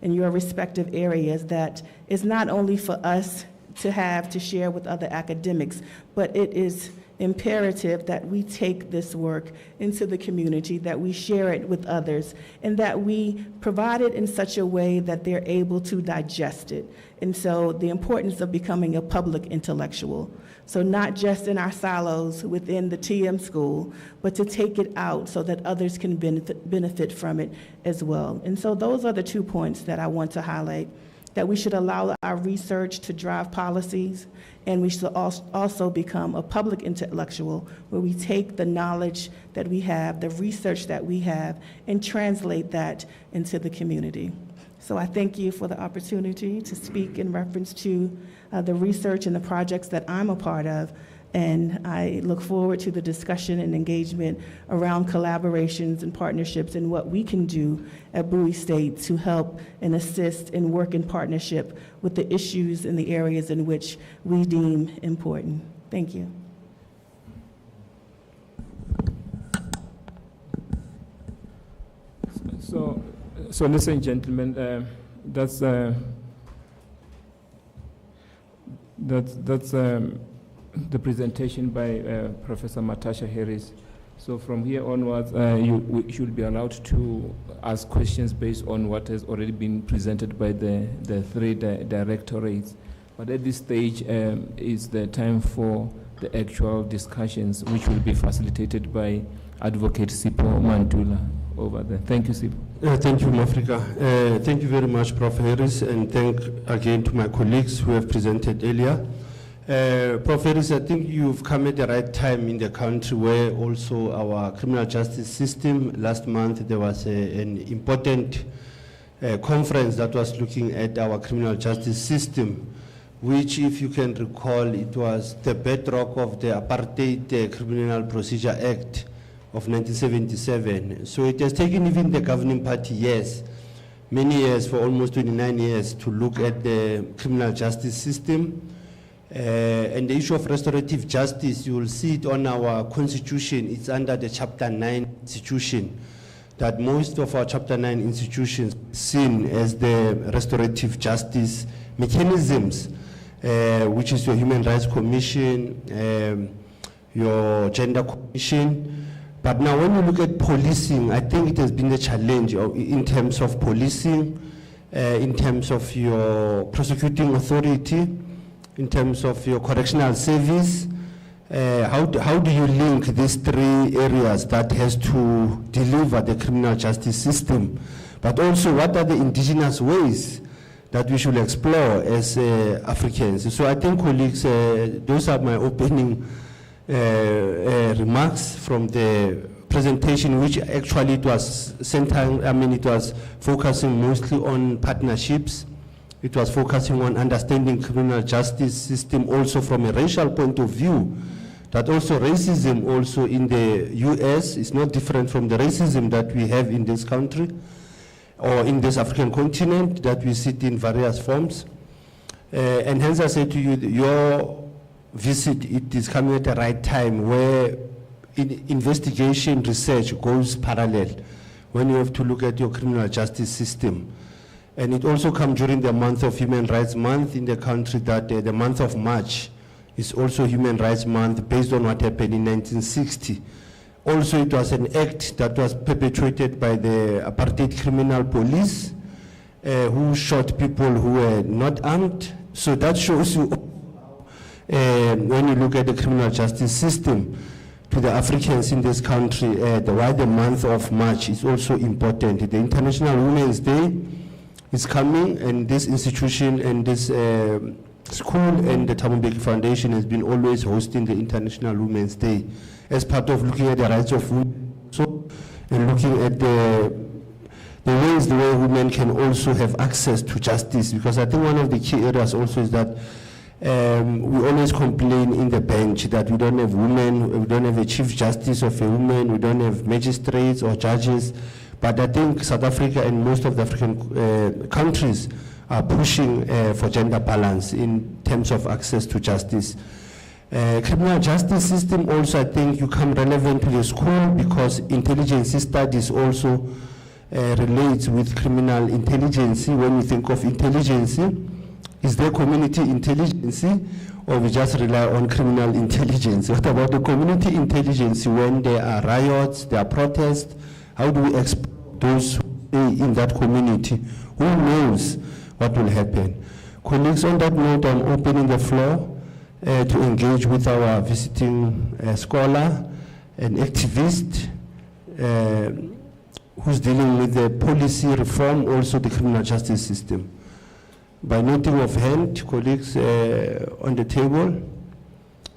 in your respective areas, that is not only for us to have to share with other academics, but it is imperative that we take this work into the community, that we share it with others, and that we provide it in such a way that they're able to digest it. And so the importance of becoming a public intellectual. So not just in our silos within the TM school, but to take it out so that others can benefit from it as well. And so those are the 2 points that I want to highlight, that we should allow our research to drive policies, and we should also become a public intellectual where we take the knowledge that we have, the research that we have, and translate that into the community. So I thank you for the opportunity to speak in reference to the research and the projects that I'm a part of, and I look forward to the discussion and engagement around collaborations and partnerships and what we can do at Bowie State to help and assist and work in partnership with the issues in the areas in which we deem important. Thank you. So ladies and gentlemen, that's the presentation by Professor Matasha Harris. So from here onwards, we should be allowed to ask questions based on what has already been presented by the 3 directorates. But at this stage is the time for the actual discussions, which will be facilitated by Advocate Sipho Mantula over there. Thank you, Sipho. Thank you, Mafrika. Thank you very much, Prof. Harris, and thank again to my colleagues who have presented earlier. Prof. Harris, I think you've come at the right time in the country where also our criminal justice system, last month there was an important conference that was looking at our criminal justice system, which, if you can recall, it was the bedrock of the Apartheid Criminal Procedure Act of 1977. So it has taken even the governing party years, many years, for almost 29 years, to look at the criminal justice system. And the issue of restorative justice, you will see it on our constitution. It's under the Chapter 9 institution, that most of our Chapter 9 institutions seen as the restorative justice mechanisms, which is your Human Rights Commission, your Gender Commission. But now when you look at policing, I think it has been a challenge in terms of policing, in terms of your prosecuting authority, in terms of your correctional service. How do you link these 3 areas that has to deliver the criminal justice system? But also, what are the indigenous ways that we should explore as Africans? So I think, colleagues, those are my opening remarks from the presentation, which actually it was it was focusing mostly on partnerships. It was focusing on understanding criminal justice system also from a racial point of view, that also racism also in the US is not different from the racism that we have in this country or in this African continent, that we see in various forms. And hence I say to you, your visit, it is coming at the right time where investigation research goes parallel when you have to look at your criminal justice system. And it also comes during the month of Human Rights Month in the country, that the month of March is also Human Rights Month based on what happened in 1960. Also, it was an act that was perpetrated by the apartheid criminal police who shot people who were not armed. So that shows you, when you look at the criminal justice system, to the Africans in this country, why the month of March is also important. The International Women's Day is coming, and this institution and this school and the Thabo Mbeki Foundation has been always hosting the International Women's Day as part of looking at the rights of women, and looking at the ways the way women can also have access to justice. Because I think one of the key areas also is that we always complain in the bench that we don't have women, we don't have a chief justice of a woman, we don't have magistrates or judges. But I think South Africa and most of the African countries are pushing for gender balance in terms of access to justice. Criminal justice system also, I think, you come relevant to the school because intelligence studies also relates with criminal intelligence. When we think of intelligence, is there community intelligence or we just rely on criminal intelligence? What about the community intelligence when there are riots, there are protests? How do we expect those who stay in that community? Who knows what will happen? Colleagues, on that note, I'm opening the floor to engage with our visiting scholar, an activist who's dealing with the policy reform, also the criminal justice system. By noting of hand, colleagues on the table,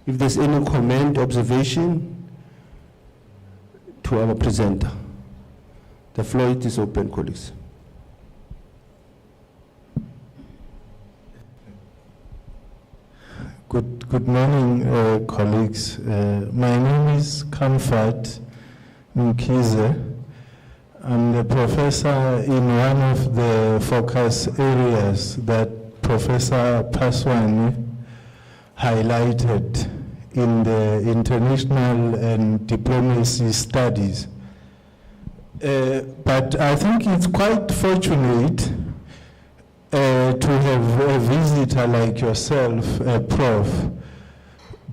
if there's any comment, observation to our presenter. The floor is open, colleagues. Good morning, colleagues. My name is Comfort Mkize. I'm the professor in one of the focus areas that Professor Paswani highlighted in the international and diplomacy studies. But I think it's quite fortunate to have a visitor like yourself, Prof,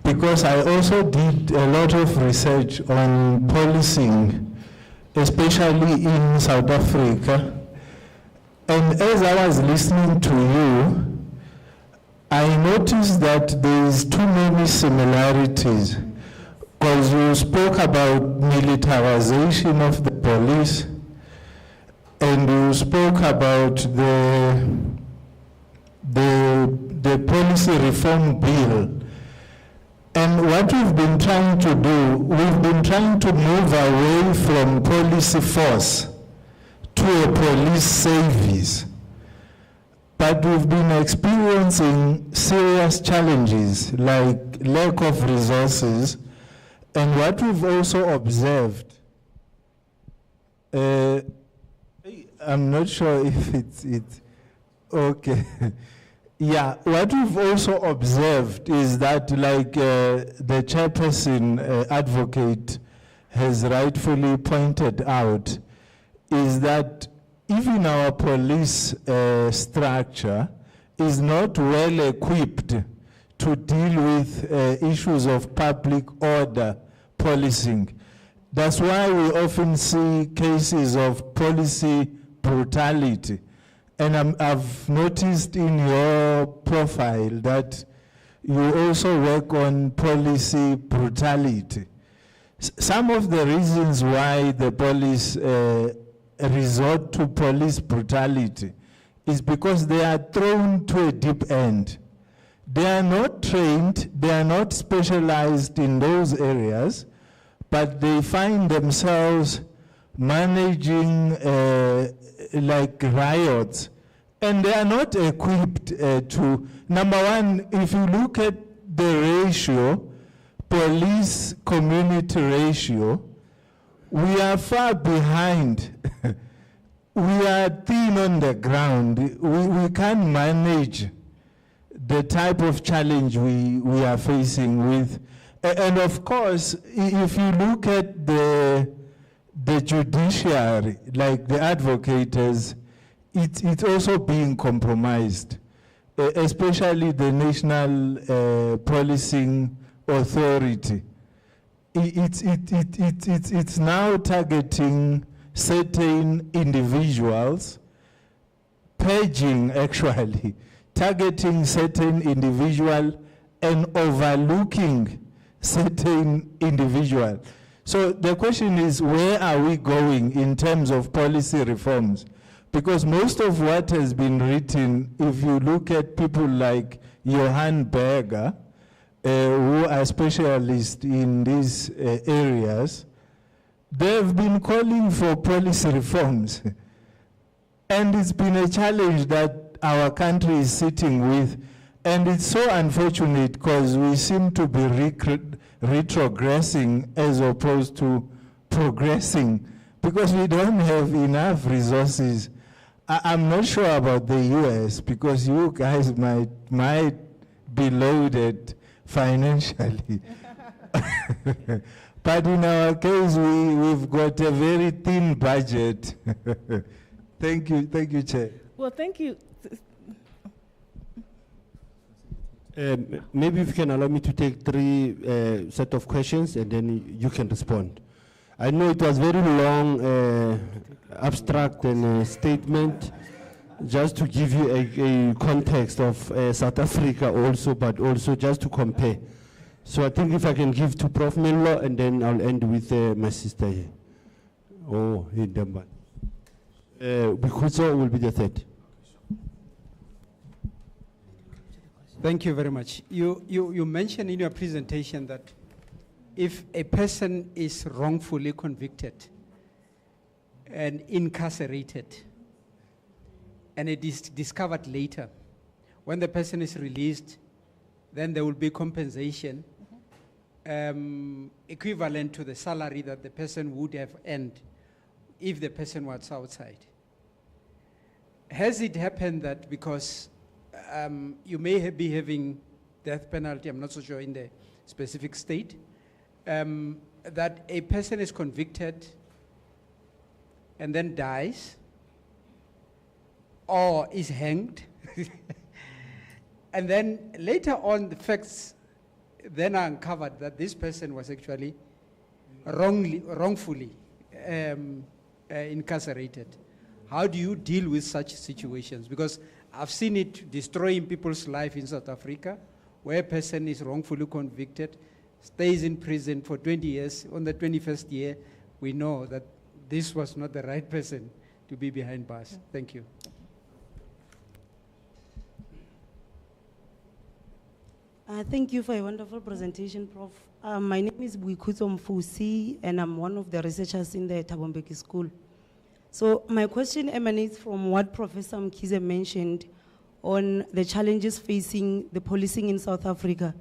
because I also did a lot of research on policing, especially in South Africa. And as I was listening to you, I noticed that there is too many similarities, because you spoke about militarization of the police, and you spoke about the policy reform bill. And what we've been trying to do, we've been trying to move away from police force to a police service. But we've been experiencing serious challenges like lack of resources. And what we've also observed, I'm not sure if it's okay. Yeah, what we've also observed is that, like the chairperson advocate has rightfully pointed out, is that even our police structure is not well equipped to deal with issues of public order policing. That's why we often see cases of policy brutality. And I've noticed in your profile that you also work on policy brutality. Some of the reasons why the police resort to police brutality is because they are thrown to a deep end. They are not trained, they are not specialized in those areas, but they find themselves managing like riots, and they are not equipped to, number one, if you look at the ratio, police community ratio, we are far behind. We are thin on the ground. We can't manage the type of challenge we are facing with. And of course, if you look at the the judiciary, like the advocates, it's also being compromised, especially the National Policing Authority. It's now targeting certain individuals, purging actually, targeting certain individual and overlooking certain individual. So the question is, where are we going in terms of policy reforms? Because most of what has been written, if you look at people like Johann Berger, who are specialists in these areas, they've been calling for policy reforms. And it's been a challenge that our country is sitting with. And it's so unfortunate because we seem to be retrogressing as opposed to progressing, because we don't have enough resources. I'm not sure about the US, because you guys might be loaded financially. But in our case, we've got a very thin budget. Thank you, Chair. Well, thank you. Maybe if you can allow me to take three set of questions and then you can respond. I know it was very long, abstract and statement, just to give you a context of South Africa also, but also just to compare. So I think if I can give to Prof. Mello, and then I'll end with my sister here. Oh, in Demba. Bikuso will be the third. Thank you very much. You mentioned in your presentation that if a person is wrongfully convicted and incarcerated, and it is discovered later, when the person is released, then there will be compensation equivalent to the salary that the person would have earned if the person was outside. Has it happened that because you may be having death penalty, I'm not so sure in the specific state, that a person is convicted and then dies or is hanged, and then later on the facts then are uncovered that this person was actually wrongfully incarcerated. How do you deal with such situations? Because I've seen it destroying people's life in South Africa, where a person is wrongfully convicted, stays in prison for 20 years. On the 21st year, we know that this was not the right person to be behind bars. Thank you. Thank you for a wonderful presentation, Prof. My name is Mbeki Mfusi, and I'm one of the researchers in the Thabo Mbeki School. So my question emanates from what Professor Mkhize mentioned on the challenges facing the policing in South Africa.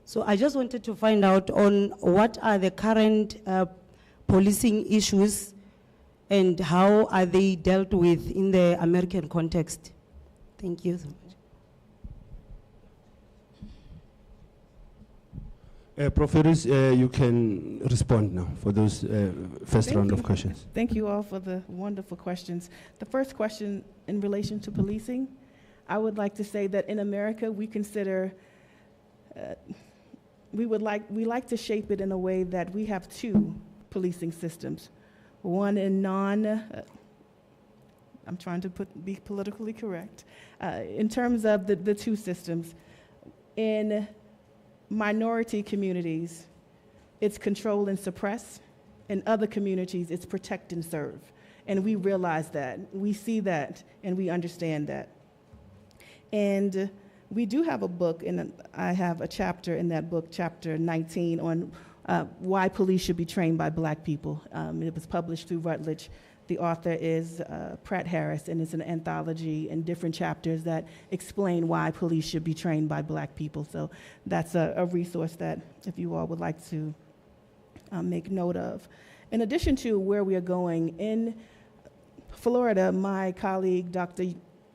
So I just wanted to find out on what are the current policing issues and how are they dealt with in the American context. Thank you so much. Prof. You can respond now for those first round of questions. Thank you all for the wonderful questions. The first question in relation to policing, I would like to say that in America we consider, we like to shape it in a way that we have two policing systems. One in I'm trying to be politically correct, in terms of the two systems. In minority communities, it's control and suppress. In other communities, it's protect and serve. And we realize that, we see that, and we understand that. And we do have a book, and I have a chapter in that book, chapter 19, on why police should be trained by Black people. It was published through Routledge. The author is Pratt Harris, and it's an anthology and different chapters that explain why police should be trained by Black people. So that's a resource that if you all would like to make note of. In addition to where we are going, in Florida, my colleague, Dr.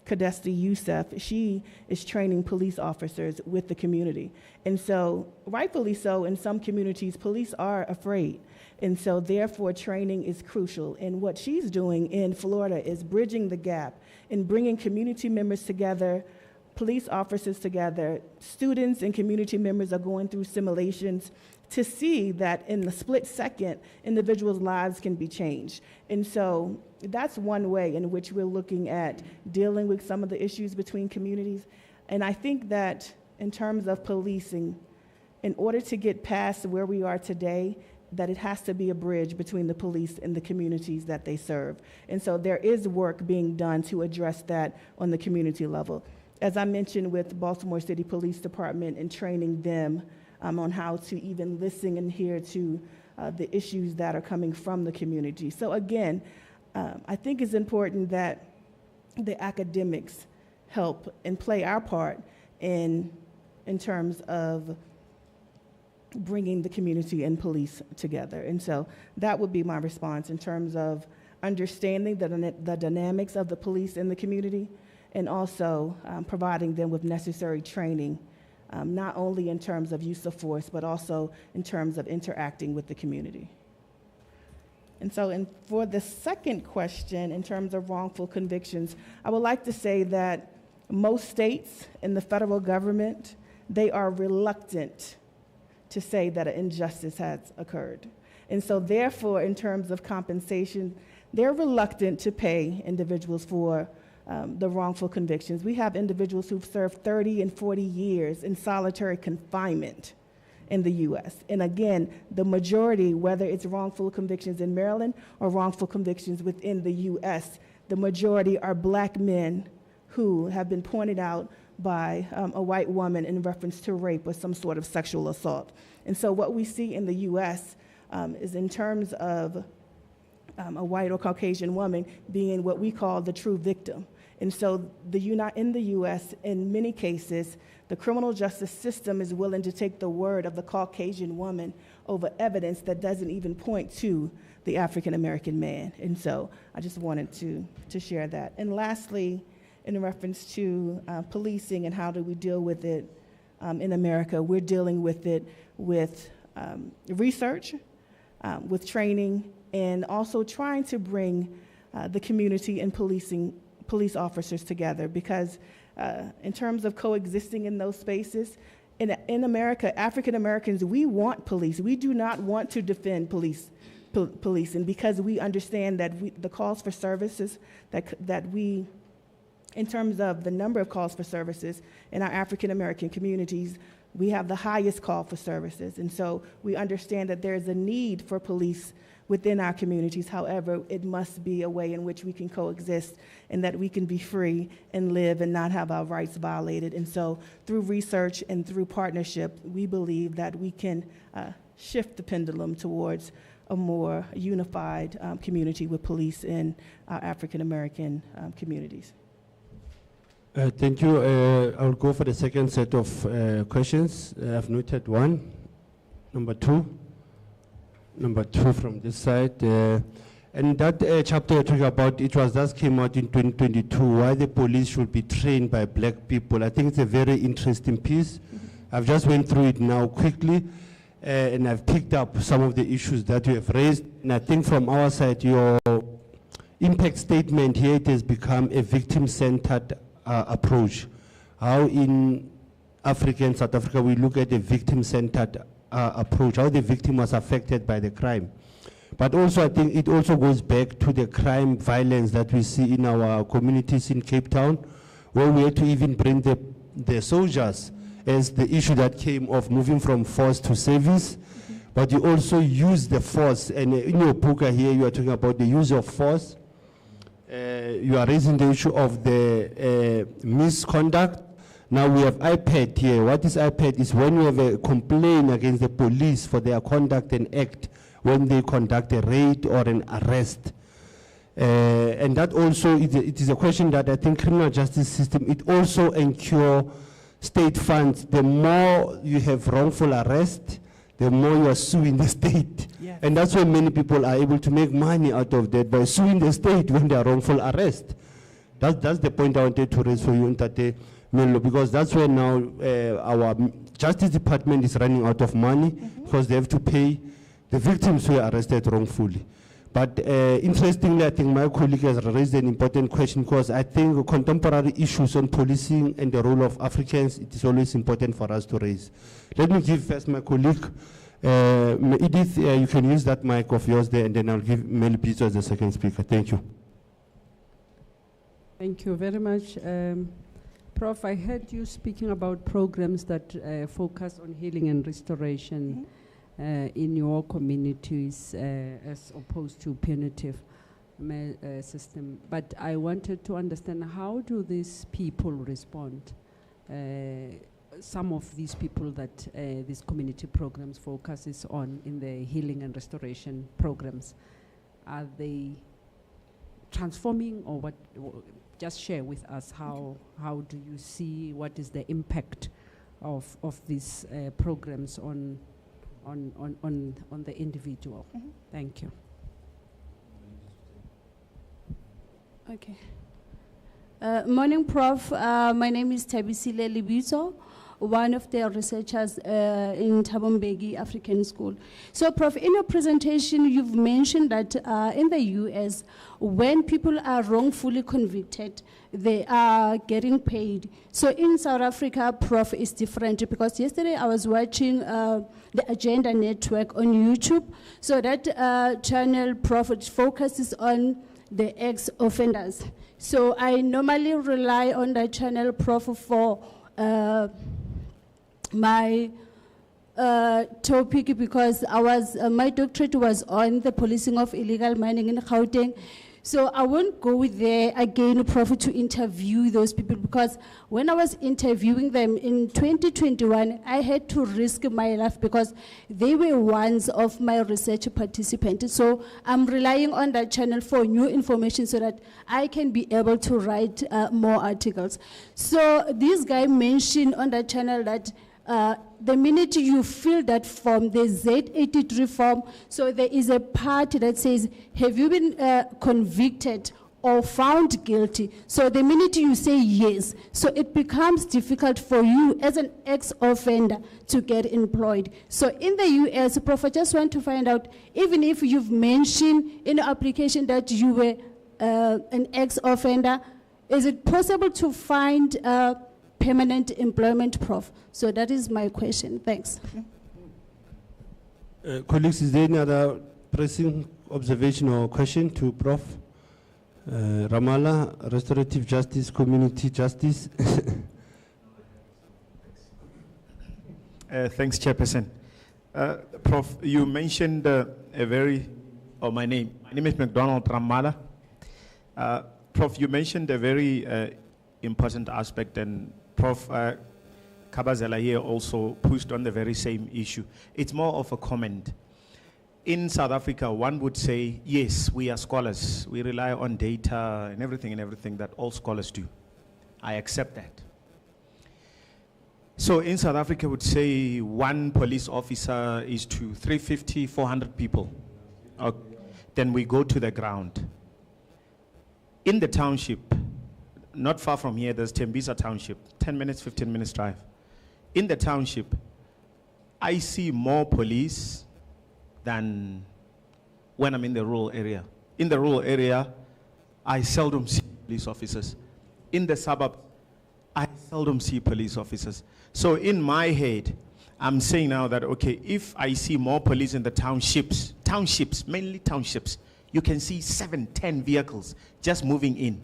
Kadesti Youssef, she is training police officers with the community. And so, rightfully so, in some communities, police are afraid. And so, therefore, training is crucial. And what she's doing in Florida is bridging the gap and bringing community members together, police officers together. Students and community members are going through simulations to see that in the split second, individuals' lives can be changed. And so that's one way in which we're looking at dealing with some of the issues between communities. And I think that in terms of policing, in order to get past where we are today, that it has to be a bridge between the police and the communities that they serve. And so there is work being done to address that on the community level. As I mentioned with Baltimore City Police Department and training them on how to even listen and hear to the issues that are coming from the community. So again, I think it's important that the academics help and play our part in terms of bringing the community and police together. And so that would be my response in terms of understanding the dynamics of the police in the community, and also providing them with necessary training, not only in terms of use of force, but also in terms of interacting with the community. And so for the second question, in terms of wrongful convictions, I would like to say that most states in the federal government, they are reluctant to say that an injustice has occurred. And so therefore, in terms of compensation, they're reluctant to pay individuals for the wrongful convictions. We have individuals who've served 30 and 40 years in solitary confinement in the U.S. And again, the majority, whether it's wrongful convictions in Maryland or wrongful convictions within the U.S., the majority are black men who have been pointed out by a white woman in reference to rape or some sort of sexual assault. And so what we see in the U.S. Is in terms of a white or Caucasian woman being what we call the true victim. And so in the U.S., in many cases, the criminal justice system is willing to take the word of the Caucasian woman over evidence that doesn't even point to the African-American man. And so I just wanted to share that. And lastly, in reference to policing and how do we deal with it in America, we're dealing with it with research, with training, and also trying to bring the community and police officers together, because in terms of coexisting in those spaces, in America, African Americans, we want police. We do not want to defend police, and because we understand that the calls for services that we, in terms of the number of calls for services in our African American communities, we have the highest call for services. And so we understand that there is a need for police within our communities. However, it must be a way in which we can coexist and that we can be free and live and not have our rights violated. And so through research and through partnership, we believe that we can shift the pendulum towards a more unified community with police in our African American communities. Thank you. I'll go for the second set of questions. I've noted one. Number two from this side. And that chapter you're talking about, it just came out in 2022, why the police should be trained by black people. I think it's a very interesting piece. Mm-hmm. I've just went through it now quickly, and I've picked up some of the issues that you have raised. And I think from our side, your impact statement here, it has become a victim-centered approach. How in Africa and South Africa we look at a victim-centered approach, how the victim was affected by the crime. But also I think it also goes back to the crime violence that we see in our communities in Cape Town, where we had to even bring the soldiers as the issue that came of moving from force to service. Mm-hmm. But you also use the force, and in your book here you are talking about the use of force. You are raising the issue of the misconduct. Now we have IPAD here. What is IPAD? Is when we have a complaint against the police for their conduct and act when they conduct a raid or an arrest. And that also, it is a question that I think criminal justice system, it also incur state funds. The more you have wrongful arrest, the more you are suing the state. Yes. And that's why many people are able to make money out of that, by suing the state when they are wrongful arrest. That's the point I wanted to raise for you, Ntate Mello, because that's where now our Justice Department is running out of money because they have to pay the victims who are arrested wrongfully. But interestingly, I think my colleague has raised an important question, because I think contemporary issues on policing and the role of Africans, it is always important for us to raise. Let me give first my colleague, Edith, you can use that mic of yours there, and then I'll give Mel Pizzo as the second speaker. Thank you. Thank you very much. Prof, I heard you speaking about programs that focus on healing and restoration in your communities as opposed to punitive system. But I wanted to understand, how do these people respond? Some of these people that these community programs focuses on in the healing and restoration programs, are they transforming, or what? Just share with us how do you see, what is the impact of these programs on the individual? Thank you. Okay. Morning, Prof. My name is Tabisile Libuzo, one of the researchers in Thabo Mbeki African School. So, Prof, in your presentation, you've mentioned that in the US, when people are wrongfully convicted, they are getting paid. So in South Africa, Prof, is different, because yesterday I was watching the Agenda Network on YouTube. So that channel, Prof, focuses on the ex-offenders. So I normally rely on that channel, Prof, for my topic, because I was my doctorate was on the policing of illegal mining in Gauteng. So I won't go there again, Prof, to interview those people, because when I was interviewing them in 2021, I had to risk my life because they were ones of my research participants. So I'm relying on that channel for new information so that I can be able to write more articles. So this guy mentioned on that channel that the minute you fill that form, the Z83 form, so there is a part that says, have you been convicted or found guilty? So the minute you say yes, so it becomes difficult for you as an ex-offender to get employed. So in the US, Prof, I just want to find out, even if you've mentioned in the application that you were an ex-offender, is it possible to find permanent employment, Prof? So that is my question. Thanks. Colleagues, is there any other pressing observation or question to Prof? Ramala, Restorative Justice, Community Justice. Thanks, Chairperson. Prof, you mentioned my name is McDonald Ramala. Prof, you mentioned a very important aspect, and Prof. Kabazela here also pushed on the very same issue. It's more of a comment. In South Africa, one would say, yes, we are scholars. We rely on data and everything that all scholars do. I accept that. So in South Africa, would say one police officer is to 350, 400 people. Okay. Then we go to the ground. In the township, not far from here, there's Tembisa Township, 10 minutes, 15 minutes drive. In the township, I see more police than when I'm in the rural area. In the rural area, I seldom see police officers. In the suburb, I seldom see police officers. So in my head, I'm saying now that, okay, if I see more police in the townships, mainly townships, you can see 7, 10 vehicles just moving in.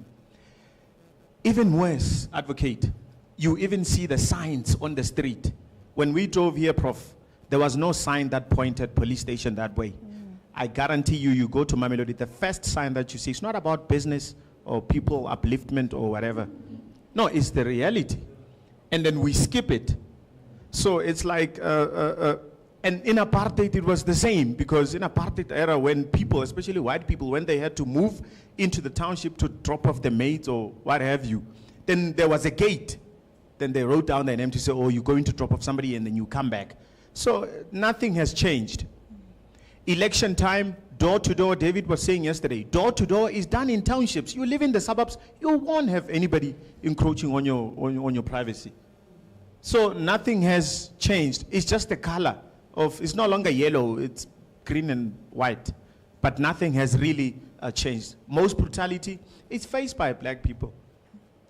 Even worse, advocate, you even see the signs on the street. When we drove here, Prof, there was no sign that pointed police station that way. I guarantee you, you go to Mamelodi, the first sign that you see, it's not about business or people upliftment or whatever. No, it's the reality. And then we skip it. So it's like, and in apartheid, it was the same, because in apartheid era, when people, especially white people, when they had to move into the township to drop off the maids or what have you, then there was a gate. Then they wrote down their name to say, oh, you're going to drop off somebody and then you come back. So nothing has changed. Election time, Door to door, David was saying yesterday, door to door is done in townships. You live in the suburbs, you won't have anybody encroaching on your privacy. So nothing has changed. It's just the color of, it's no longer yellow, it's green and white. But nothing has really changed. Most brutality is faced by black people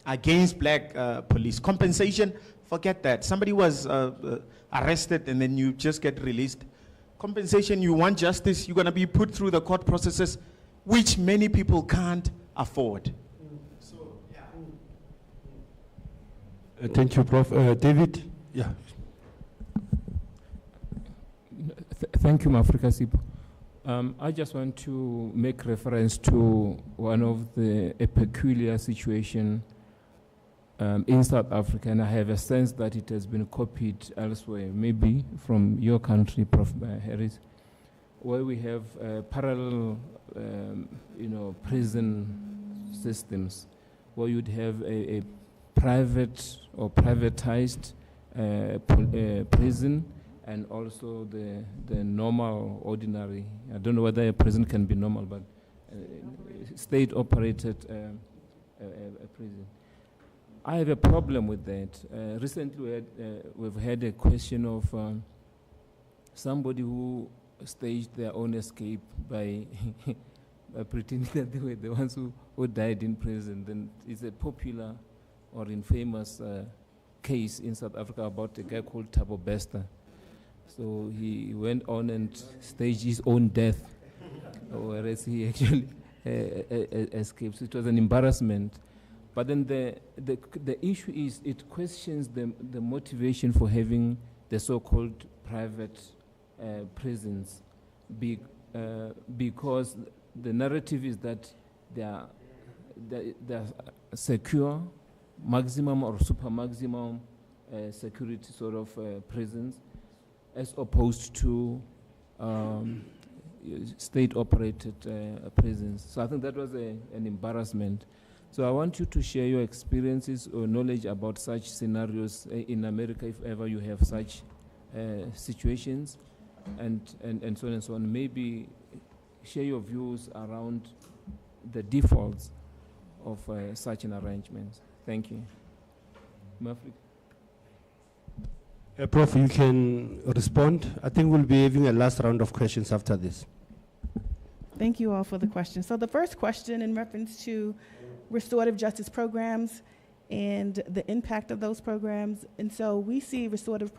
against black police. Compensation, forget that. Somebody was arrested and then you just get released. Compensation, you want justice, you're going to be put through the court processes, which many people can't afford. So, yeah. Thank you, Prof. David? Yeah. Thank you, Mafrika Sipo. I just want to make reference to one of a peculiar situation in South Africa, and I have a sense that it has been copied elsewhere, maybe from your country, Prof. Harris, where we have parallel, prison systems, where you'd have a private or privatized prison, and also the normal, ordinary. I don't know whether a prison can be normal, but state-operated prison. I have a problem with that. Recently, we've had a question of somebody who staged their own escape by pretending that they were the ones who died in prison. Then it's a popular or infamous case in South Africa about a guy called Thabo. So he went on and staged his own death, whereas he actually escaped. So it was an embarrassment. But then the issue is it questions the motivation for having the so-called private prisons, because the narrative is that they are secure, maximum or super maximum security sort of prisons, as opposed to state-operated prisons. So I think that was an embarrassment. So I want you to share your experiences or knowledge about such scenarios in America, if ever you have such situations, and so on and so on. Maybe share your views around the defaults of such an arrangement. Thank you. Prof, you can respond. I think we'll be having a last round of questions after this. Thank you all for the question. So the first question in reference to restorative justice programs and the impact of those programs. And so we see restorative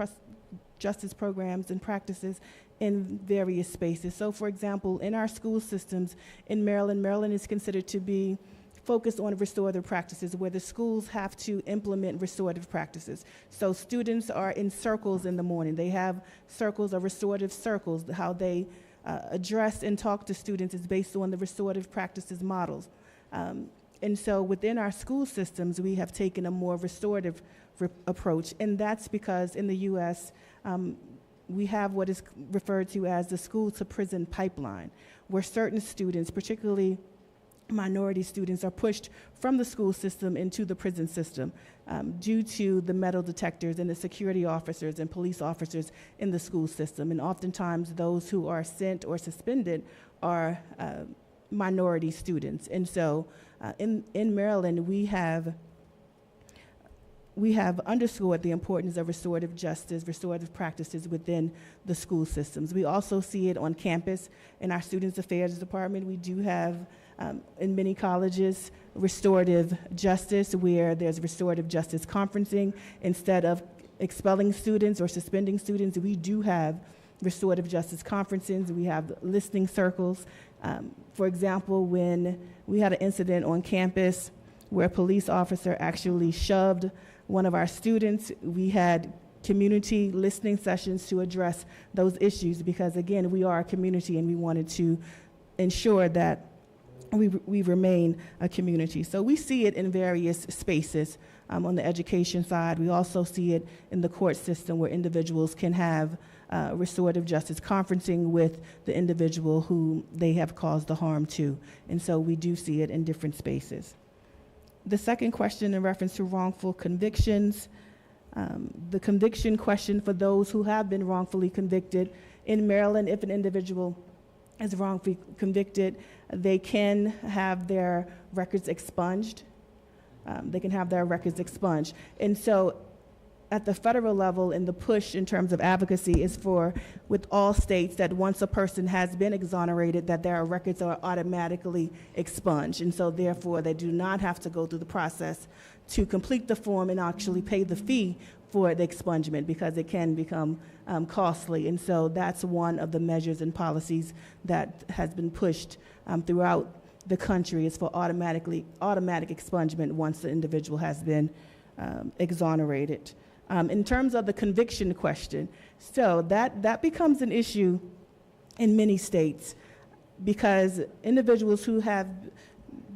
justice programs and practices in various spaces. So for example, in our school systems in Maryland is considered to be focused on restorative practices, where the schools have to implement restorative practices. So students are in circles in the morning. They have circles or restorative circles. How they address and talk to students is based on the restorative practices models. And so within our school systems, we have taken a more restorative approach. And that's because in the US, we have what is referred to as the school to prison pipeline, where certain students, particularly minority students, are pushed from the school system into the prison system due to the metal detectors and the security officers and police officers in the school system. And oftentimes those who are sent or suspended are minority students. And so in Maryland, we have underscored the importance of restorative justice, restorative practices within the school systems. We also see it on campus. In our Students Affairs Department, we do have, in many colleges, restorative justice, where there's restorative justice conferencing. Instead of expelling students or suspending students, we do have restorative justice conferences. We have listening circles. For example, when we had an incident on campus where a police officer actually shoved one of our students, we had community listening sessions to address those issues, because again, we are a community and we wanted to ensure that we remain a community. So we see it in various spaces. On the education side, we also see it in the court system, where individuals can have restorative justice conferencing with the individual who they have caused the harm to. And so we do see it in different spaces. The second question in reference to wrongful convictions, the conviction question for those who have been wrongfully convicted. In Maryland, if an individual is wrongfully convicted, they can have their records expunged. And so at the federal level, and the push in terms of advocacy is for, with all states, that once a person has been exonerated, that their records are automatically expunged. And so therefore, they do not have to go through the process to complete the form and actually pay the fee for the expungement, because it can become costly. And so that's one of the measures and policies that has been pushed throughout the country, is for automatic expungement once the individual has been exonerated. In terms of the conviction question, so that becomes an issue in many states, because individuals who have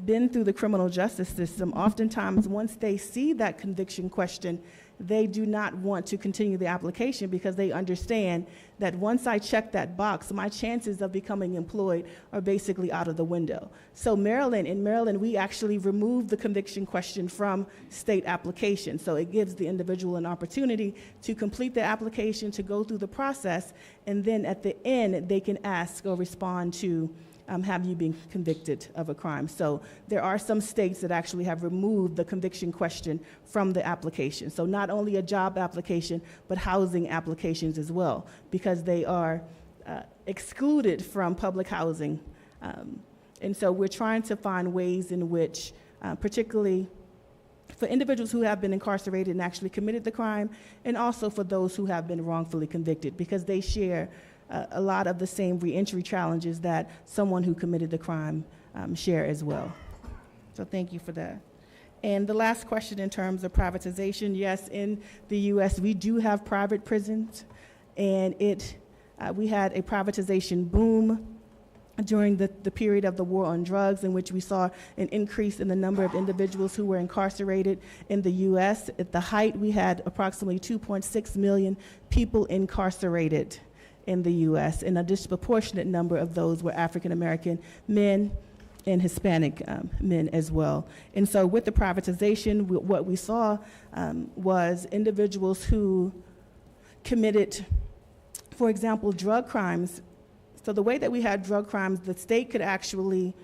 been through the criminal justice system, oftentimes once they see that conviction question, they do not want to continue the application, because they understand that once I check that box, my chances of becoming employed are basically out of the window. So in Maryland, we actually removed the conviction question from state applications. So it gives the individual an opportunity to complete the application, to go through the process, and then at the end, they can ask or respond to have you been convicted of a crime. So there are some states that actually have removed the conviction question from the application. So not only a job application, but housing applications as well, because they are excluded from public housing. And so we're trying to find ways in which, particularly for individuals who have been incarcerated and actually committed the crime, and also for those who have been wrongfully convicted, because they share a lot of the same reentry challenges that someone who committed the crime share as well. So thank you for that. And the last question in terms of privatization, yes, in the US we do have private prisons, and we had a privatization boom during the period of the war on drugs, in which we saw an increase in the number of individuals who were incarcerated in the US. At the height, we had approximately 2.6 million people incarcerated in the US, and a disproportionate number of those were African American men and Hispanic men as well. And so with the privatization, what we saw was individuals who committed, for example, drug crimes. So the way that we had drug crimes, the state could actually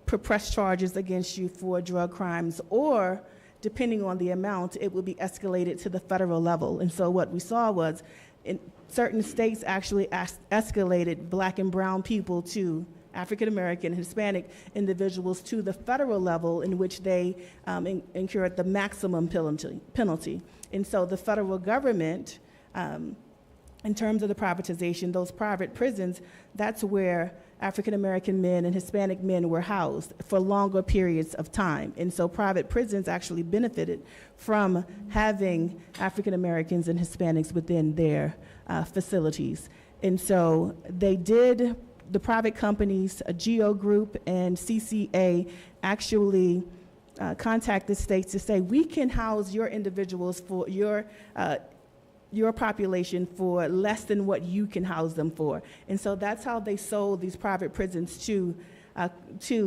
press charges against you for drug crimes, or depending on the amount, it would be escalated to the federal level. And so what we saw was, in certain states actually escalated Black and brown people to African American, Hispanic individuals to the federal level, in which they incurred the maximum penalty. And so the federal government, in terms of the privatization, those private prisons, that's where African American men and Hispanic men were housed for longer periods of time. And so private prisons actually benefited from having African Americans and Hispanics within their facilities. And so the private companies, Geo Group and CCA, actually contacted states to say, we can house your individuals for your population for less than what you can house them for. And so that's how they sold these private prisons to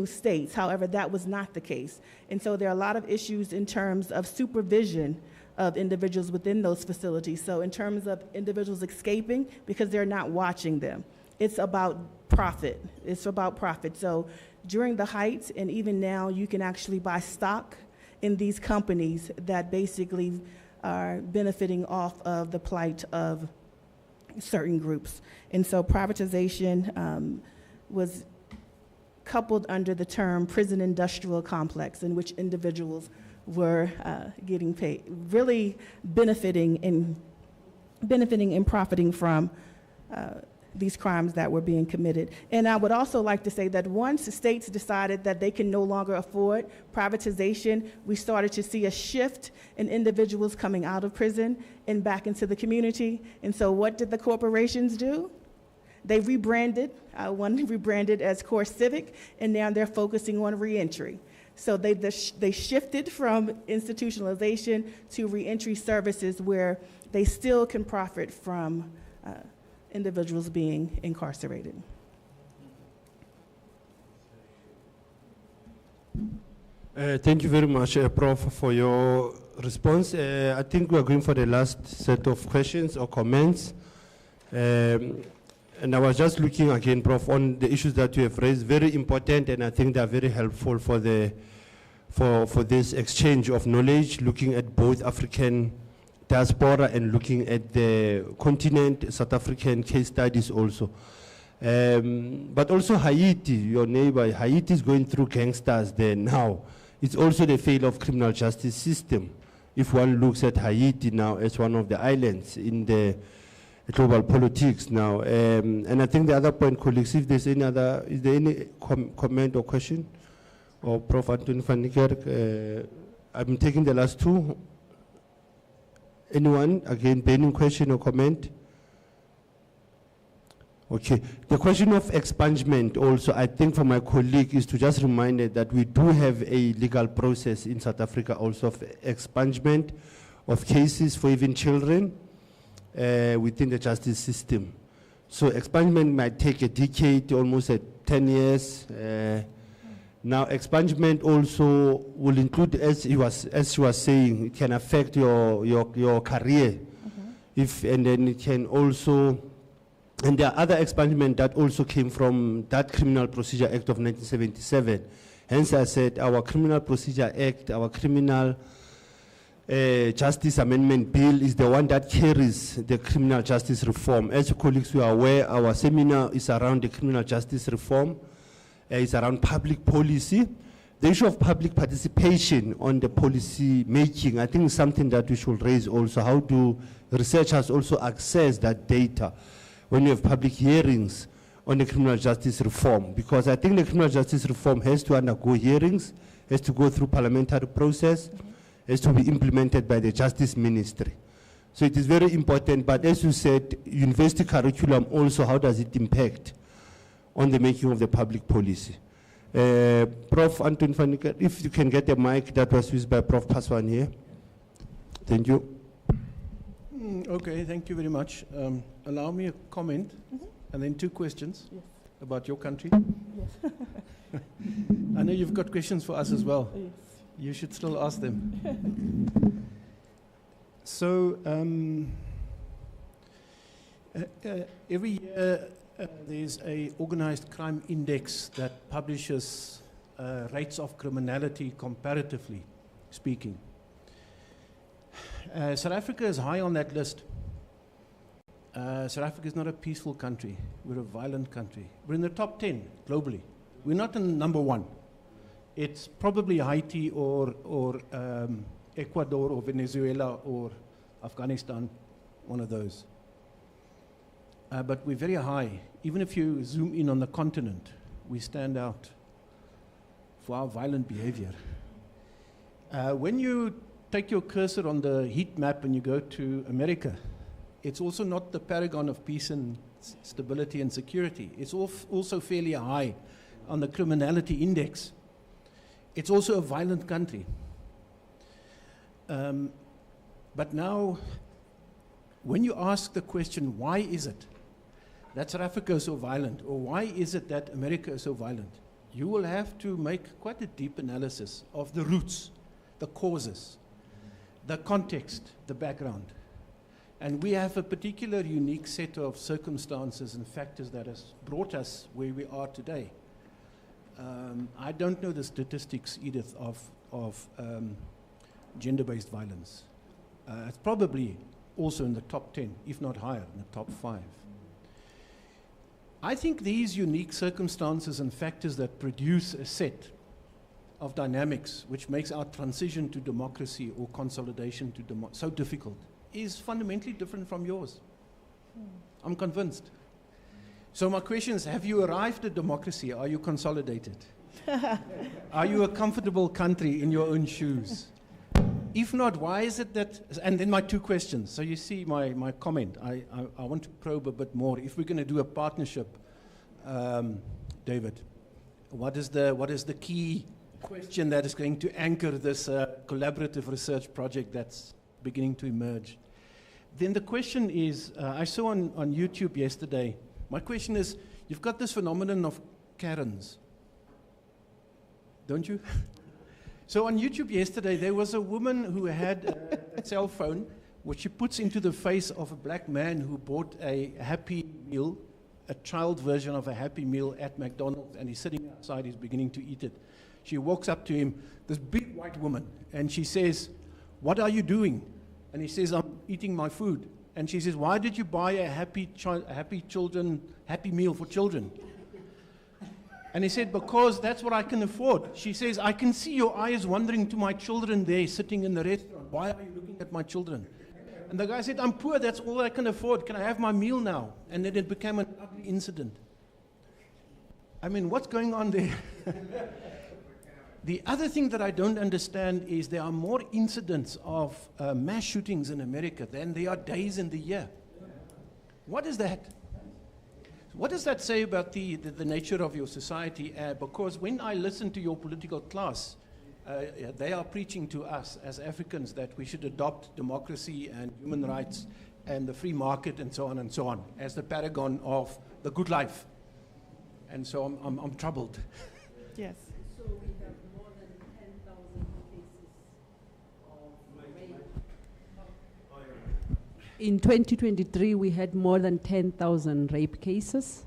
states. However, that was not the case. And so there are a lot of issues in terms of supervision of individuals within those facilities. So in terms of individuals escaping, because they're not watching them, it's about profit. It's about profit. So during the height, and even now, you can actually buy stock in these companies that basically are benefiting off of the plight of certain groups. And so privatization was coupled under the term prison industrial complex, in which individuals were getting paid, really benefiting and profiting from these crimes that were being committed. And I would also like to say that once the states decided that they can no longer afford privatization, we started to see a shift in individuals coming out of prison and back into the community. And so what did the corporations do? They rebranded, one rebranded as Core Civic, and now they're focusing on reentry. So they shifted from institutionalization to reentry services, where they still can profit from individuals being incarcerated. Thank you very much, Prof, for your response. I think we are going for the last set of questions or comments. And I was just looking again, Prof, on the issues that you have raised, very important, and I think they are very helpful for this exchange of knowledge, looking at both African diaspora and looking at the continent, South African case studies also. But also Haiti, your neighbor, Haiti is going through gangsters there now. It's also the failure of criminal justice system. If one looks at Haiti now as one of the islands in the global politics now. And I think the other point, colleagues, if there's any other, is there any comment or question? Or Prof. Anthony van Niekerk, I'm taking the last two. Anyone, again, burning question or comment? Okay, the question of expungement also, I think for my colleague is to just remind it that we do have a legal process in South Africa also of expungement of cases for even children within the justice system. So expungement might take a decade, almost 10 years. Now expungement also will include, as she was saying, it can affect your career. And then it can also, and there are other expungement that also came from that Criminal Procedure Act of 1977. Hence I said our Criminal Procedure Act, our Criminal Justice Amendment Bill is the one that carries the criminal justice reform. As your colleagues were aware, our seminar is around the criminal justice reform. It's around public policy. The issue of public participation on the policy making, I think is something that we should raise also. How do researchers also access that data when you have public hearings on the criminal justice reform? Because I think the criminal justice reform has to undergo hearings, has to go through parliamentary process, has to be implemented by the Justice Ministry. So it is very important, but as you said, university curriculum also, how does it impact on the making of the public policy? Prof. Anton van Niekerk, if you can get the mic that was used by Prof. Paswan here. Thank you. Okay, thank you very much. Allow me a comment and then two questions about your country. Yes. I know you've got questions for us as well. Yes. You should still ask them. So, every year there's an organized crime index that publishes rates of criminality comparatively speaking. South Africa is high on that list. South Africa is not a peaceful country. We're a violent country. We're in the top 10 globally. We're not in number 1. It's probably Haiti or Ecuador or Venezuela or Afghanistan, one of those. But we're very high. Even if you zoom in on the continent, we stand out for our violent behavior. When you take your cursor on the heat map and you go to America, it's also not the paragon of peace and stability and security. It's also fairly high on the criminality index. It's also a violent country. But now, when you ask the question, why is it that South Africa is so violent, or why is it that America is so violent, you will have to make quite a deep analysis of the roots, the causes, the context, the background. And we have a particular unique set of circumstances and factors that has brought us where we are today. I don't know the statistics, Edith, of gender-based violence. It's probably also in the top 10, if not higher, in the top 5. I think these unique circumstances and factors that produce a set of dynamics which makes our transition to democracy or consolidation to so difficult is fundamentally different from yours. I'm convinced. So my question is, have you arrived at democracy? Are you consolidated? Are you a comfortable country in your own shoes? If not, why is it that, and then my two questions. So you see my comment. I want to probe a bit more. If we're going to do a partnership, David, what is the key question that is going to anchor this collaborative research project that's beginning to emerge? Then the question is, I saw on YouTube yesterday, my question is, you've got this phenomenon of Karens, don't you? So on YouTube yesterday, there was a woman who had a cell phone, which she puts into the face of a black man who bought a Happy Meal a child version of a Happy Meal at McDonald's, and he's sitting outside, he's beginning to eat it. She walks up to him, this big white woman, and she says, "What are you doing?" And he says, "I'm eating my food." And she says, "Why did you buy a Happy Meal for children?" And he said, "Because that's what I can afford." She says, "I can see your eyes wandering to my children there sitting in the restaurant. Why are you looking at my children?" And the guy said, "I'm poor, that's all I can afford. Can I have my meal now?" And then it became an ugly incident. I mean, what's going on there? The other thing that I don't understand is there are more incidents of mass shootings in America than there are days in the year. What is that? What does that say about the nature of your society? Because when I listen to your political class, they are preaching to us as Africans that we should adopt democracy and human rights and the free market and so on as the paragon of the good life. And so I'm troubled. Yes. So we have more than 10,000 cases of rape. In 2023, we had more than 10,000 rape cases.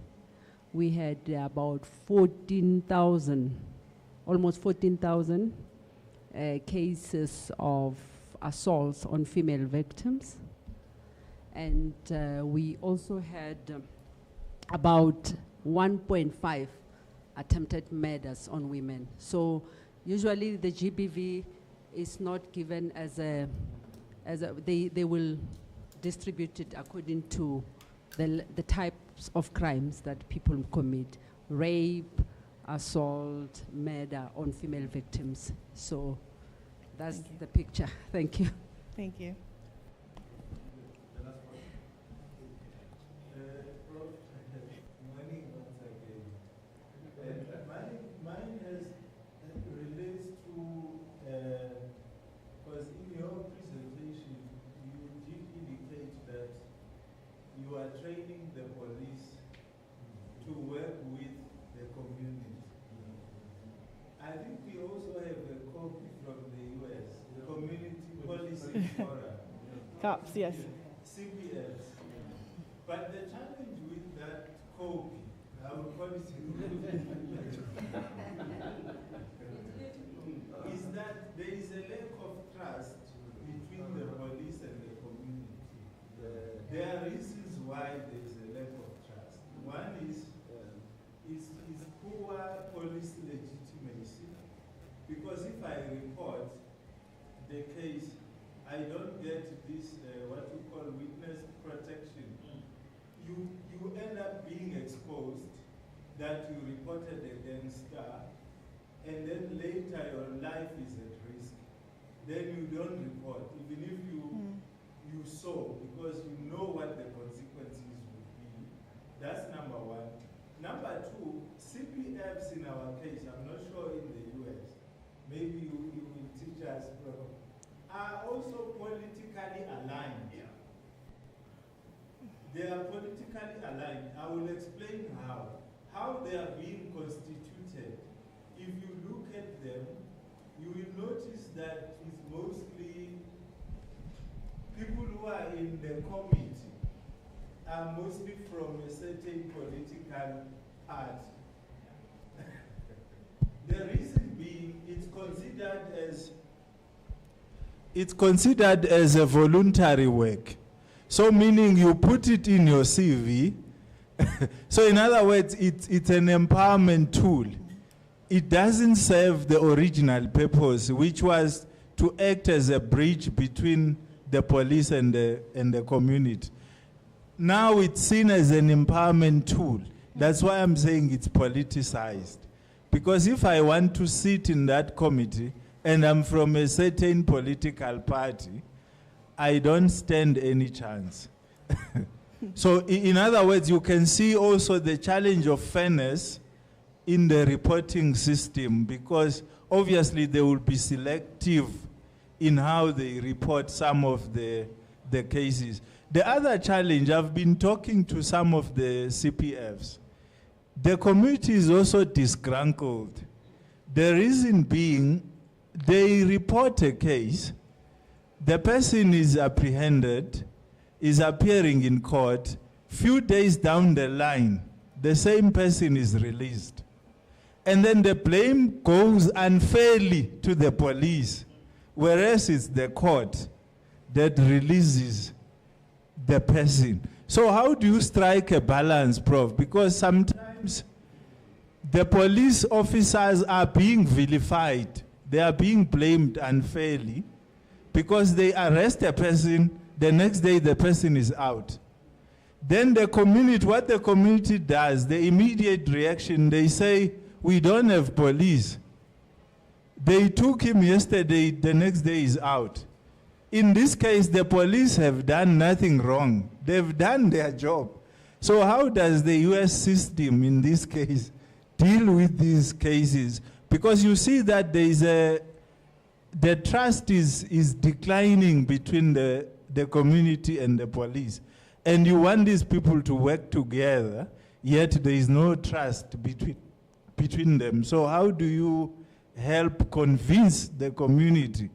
We had about 14,000, almost 14,000 cases of assaults on female victims. And we also had about 1.5 attempted murders on women. So usually the GBV is not given as a they will distribute it according to the types of crimes that people commit: rape, assault, murder on female victims. So that's the picture. Thank you. Thank you. Mine relates to, because in your presentation, you did indicate that you are training the police to work with the community. I think we also have a copy from the US, the Community Policing Forum. Cops, yes. CPS. But the challenge with that copy, our policy is that there is a lack of trust between the police and the community. There are reasons why there is a lack of trust. One is poor police legitimacy, because if I report the case, I don't get this, what we call witness protection. You end up being exposed that you reported a gangster, and then later your life is at risk. Then you don't report, even if you saw, because you know what the consequences would be. That's number one. Number two, CPFs in our case, I'm not sure in the US, maybe you will teach us, Prof, are also politically aligned. They are politically aligned. I will explain how. How they are being constituted. If you look at them, you will notice that it's mostly people who are in the committee are mostly from a certain political party. The reason being, it's considered as a voluntary work. So meaning you put it in your CV. So in other words, it's an empowerment tool. It doesn't serve the original purpose, which was to act as a bridge between the police and the community. Now it's seen as an empowerment tool. That's why I'm saying it's politicized. Because if I want to sit in that committee and I'm from a certain political party, I don't stand any chance. So in other words, you can see also the challenge of fairness in the reporting system, because obviously they will be selective in how they report some of the cases. The other challenge, I've been talking to some of the CPFs. The community is also disgruntled. The reason being, they report a case, the person is apprehended, is appearing in court, few days down the line, the same person is released. And then the blame goes unfairly to the police, whereas it's the court that releases the person. So how do you strike a balance, Prof? Because sometimes the police officers are being vilified. They are being blamed unfairly because they arrest a person, the next day the person is out. Then the community, what the community does, the immediate reaction, they say, we don't have police. They took him yesterday, the next day is out. In this case, the police have done nothing wrong. They've done their job. So how does the US system in this case deal with these cases? Because you see that there is the trust is declining between the community and the police. And you want these people to work together, yet there is no trust between them. So how do you help convince the community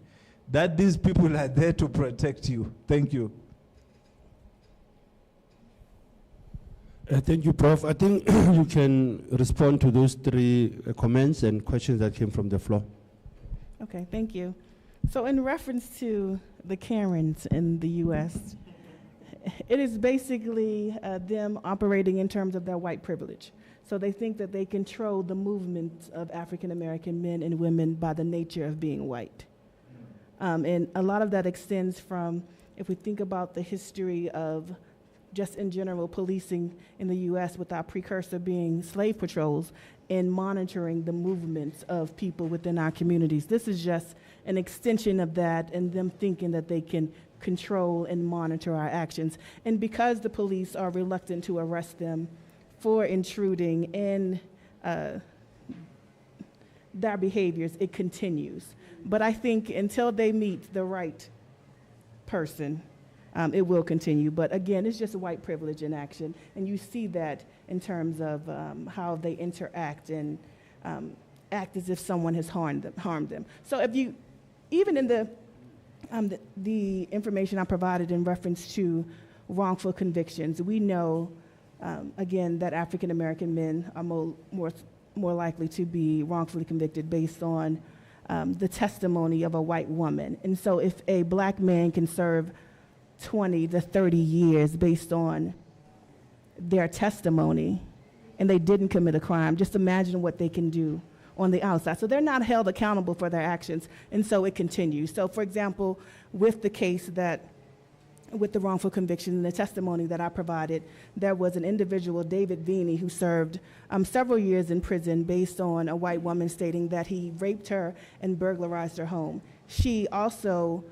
that these people are there to protect you? Thank you. Thank you, Prof. I think you can respond to those three comments and questions that came from the floor. Okay, thank you. So in reference to the Karens in the U.S., it is basically them operating in terms of their white privilege. So they think that they control the movement of African-American men and women by the nature of being white. And a lot of that extends from, if we think about the history of just in general policing in the U.S. with our precursor being slave patrols and monitoring the movements of people within our communities. This is just an extension of that and them thinking that they can control and monitor our actions. And because the police are reluctant to arrest them for intruding in their behaviors, it continues. But I think until they meet the right person, it will continue. But again, it's just white privilege in action. And you see that in terms of how they interact and act as if someone has harmed them. So if you, even in the information I provided in reference to wrongful convictions, we know, again, that African American men are more likely to be wrongfully convicted based on the testimony of a white woman. And so if a black man can serve 20 to 30 years based on their testimony and they didn't commit a crime, just imagine what they can do on the outside. So they're not held accountable for their actions, and so it continues. So for example, with the case with the wrongful conviction and the testimony that I provided, there was an individual, David Veeney, who served several years in prison based on a white woman stating that he raped her and burglarized her home. She also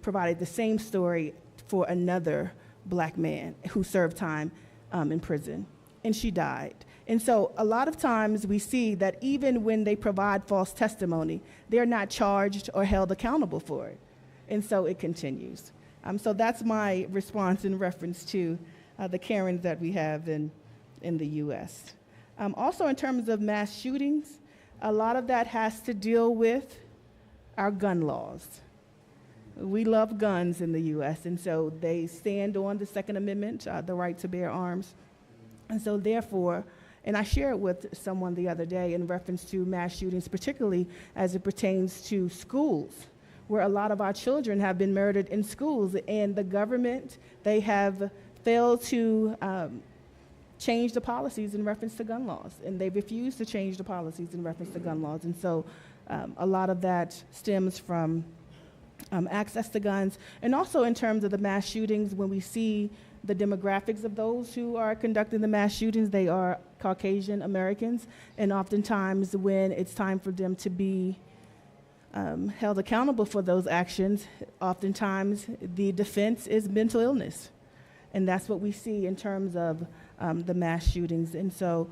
provided the same story for another black man who served time in prison, and she died. And so a lot of times we see that even when they provide false testimony, they're not charged or held accountable for it. And so it continues. So that's my response in reference to the Karens that we have in the U.S. Also in terms of mass shootings, a lot of that has to deal with our gun laws. We love guns in the U.S., and so they stand on the Second Amendment, the right to bear arms. And so therefore, and I shared with someone the other day in reference to mass shootings, particularly as it pertains to schools, where a lot of our children have been murdered in schools, and the government, they have failed to change the policies in reference to gun laws, and they refuse to change the policies in reference to gun laws. And so a lot of that stems from access to guns, and also in terms of the mass shootings, when we see the demographics of those who are conducting the mass shootings, they are Caucasian Americans, and oftentimes when it's time for them to be held accountable for those actions, oftentimes the defense is mental illness. And that's what we see in terms of the mass shootings. And so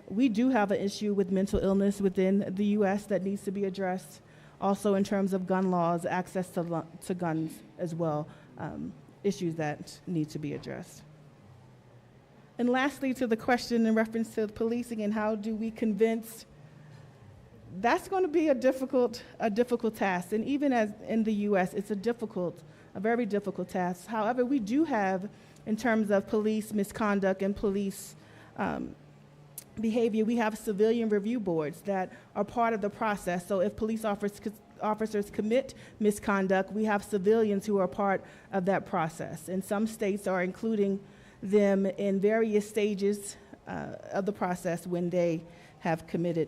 we do have an issue with mental illness within the U.S. that needs to be addressed. Also in terms of gun laws, access to guns as well, issues that need to be addressed. And lastly, to the question in reference to policing and how do we convince, that's going to be a difficult task. And even as in the U.S., it's a very difficult task. However, we do have, in terms of police misconduct and police behavior, we have civilian review boards that are part of the process. So if police officers commit misconduct, we have civilians who are part of that process. And some states are including them in various stages of the process when they have committed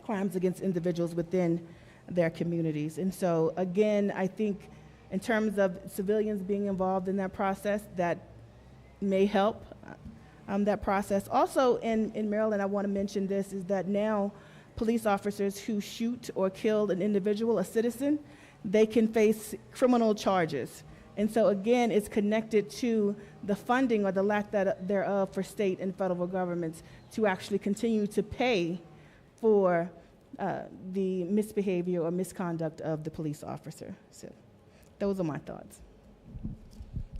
crimes against individuals within their communities. And so again, I think in terms of civilians being involved in that process, that may help that process. Also in Maryland, I want to mention this, is that now police officers who shoot or kill an individual, a citizen, they can face criminal charges. And so again, it's connected to the funding or the lack thereof for state and federal governments to actually continue to pay for the misbehavior or misconduct of the police officer. So those are my thoughts.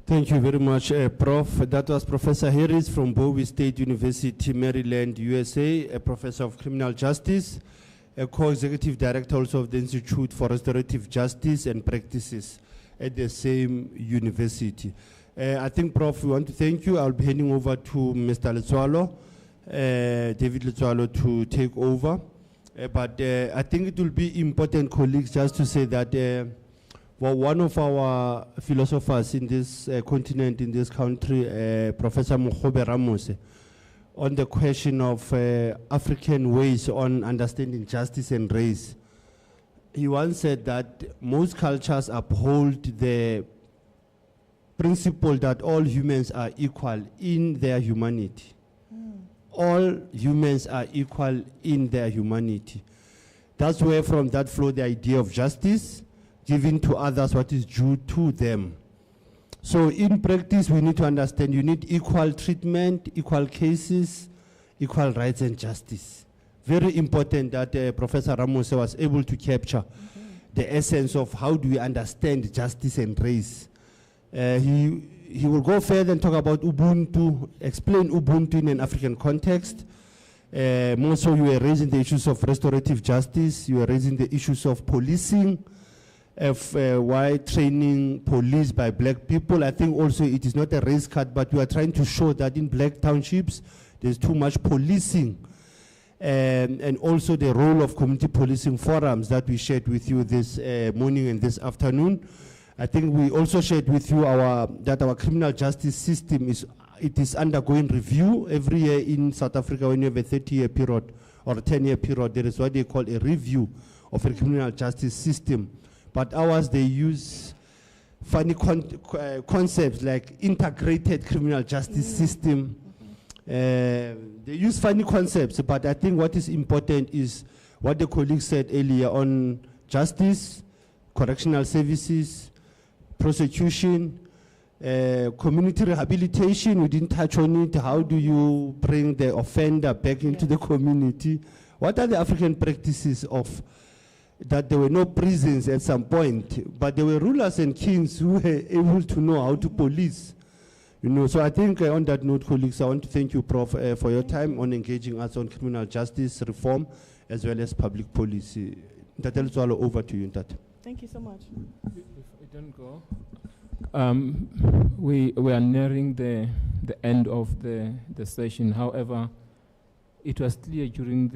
Thank you very much, Prof. That was Professor Harris from Bowie State University, Maryland, USA, a professor of criminal justice, a co-executive director also of the Institute for Restorative Justice and Practices at the same university. I think, Prof, we want to thank you. I'll be handing over to Mr. Letsoalo, David Letsoalo, to take over. But I think it will be important, colleagues, just to say that well, one of our philosophers in this continent, in this country, Professor Mokgobe Ramose, on the question of African ways on understanding justice and race, he once said that most cultures uphold the principle that all humans are equal in their humanity. All humans are equal in their humanity. That's where from that flow the idea of justice, giving to others what is due to them. So in practice, we need to understand you need equal treatment, equal cases, equal rights and justice. Very important that Professor Ramose was able to capture the essence of how do we understand justice and race. He will go further and talk about Ubuntu, explain Ubuntu in an African context. More so, you were raising the issues of restorative justice, you were raising the issues of policing, of why training police by black people. I think also it is not a race cut, but we are trying to show that in black townships, there's too much policing. And also the role of community policing forums that we shared with you this morning and this afternoon. I think we also shared with you that our criminal justice system is undergoing review every year in South Africa. When you have a 30-year period or a 10-year period, there is what they call a review of a criminal justice system. But ours, they use funny concepts like integrated criminal justice system. They use funny concepts, but I think what is important is what the colleague said earlier on justice, correctional services, prosecution, community rehabilitation. We didn't touch on it. How do you bring the offender back into the community? What are the African practices of that there were no prisons at some point, but there were rulers and kings who were able to know how to police? You know, so I think on that note, colleagues, I want to thank you, Prof, for your time on engaging us on criminal justice reform as well as public policy. That's all over to you, Ntate. Thank you so much. Before I don't go, we are nearing the end of the session. However, it was clear during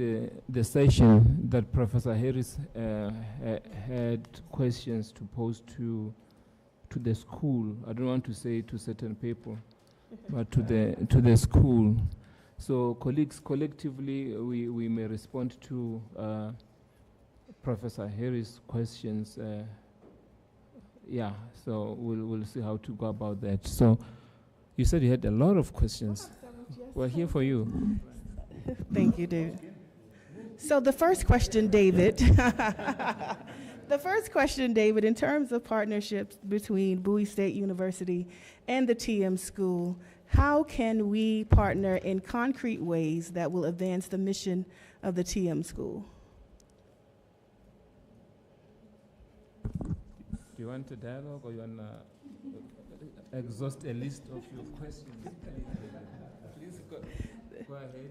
the session that Professor Harris had questions to pose to the school. I don't want to say to certain people, but to the school. So colleagues, collectively, we may respond to Professor Harris' questions. Yeah, so we'll see how to go about that. So you said you had a lot of questions. We're here for you. Thank you, David. So the first question, David, in terms of partnerships between Bowie State University and the TM School, how can we partner in concrete ways that will advance the mission of the TM School? Do you want a dialogue or you want to exhaust a list of your questions? Please go ahead.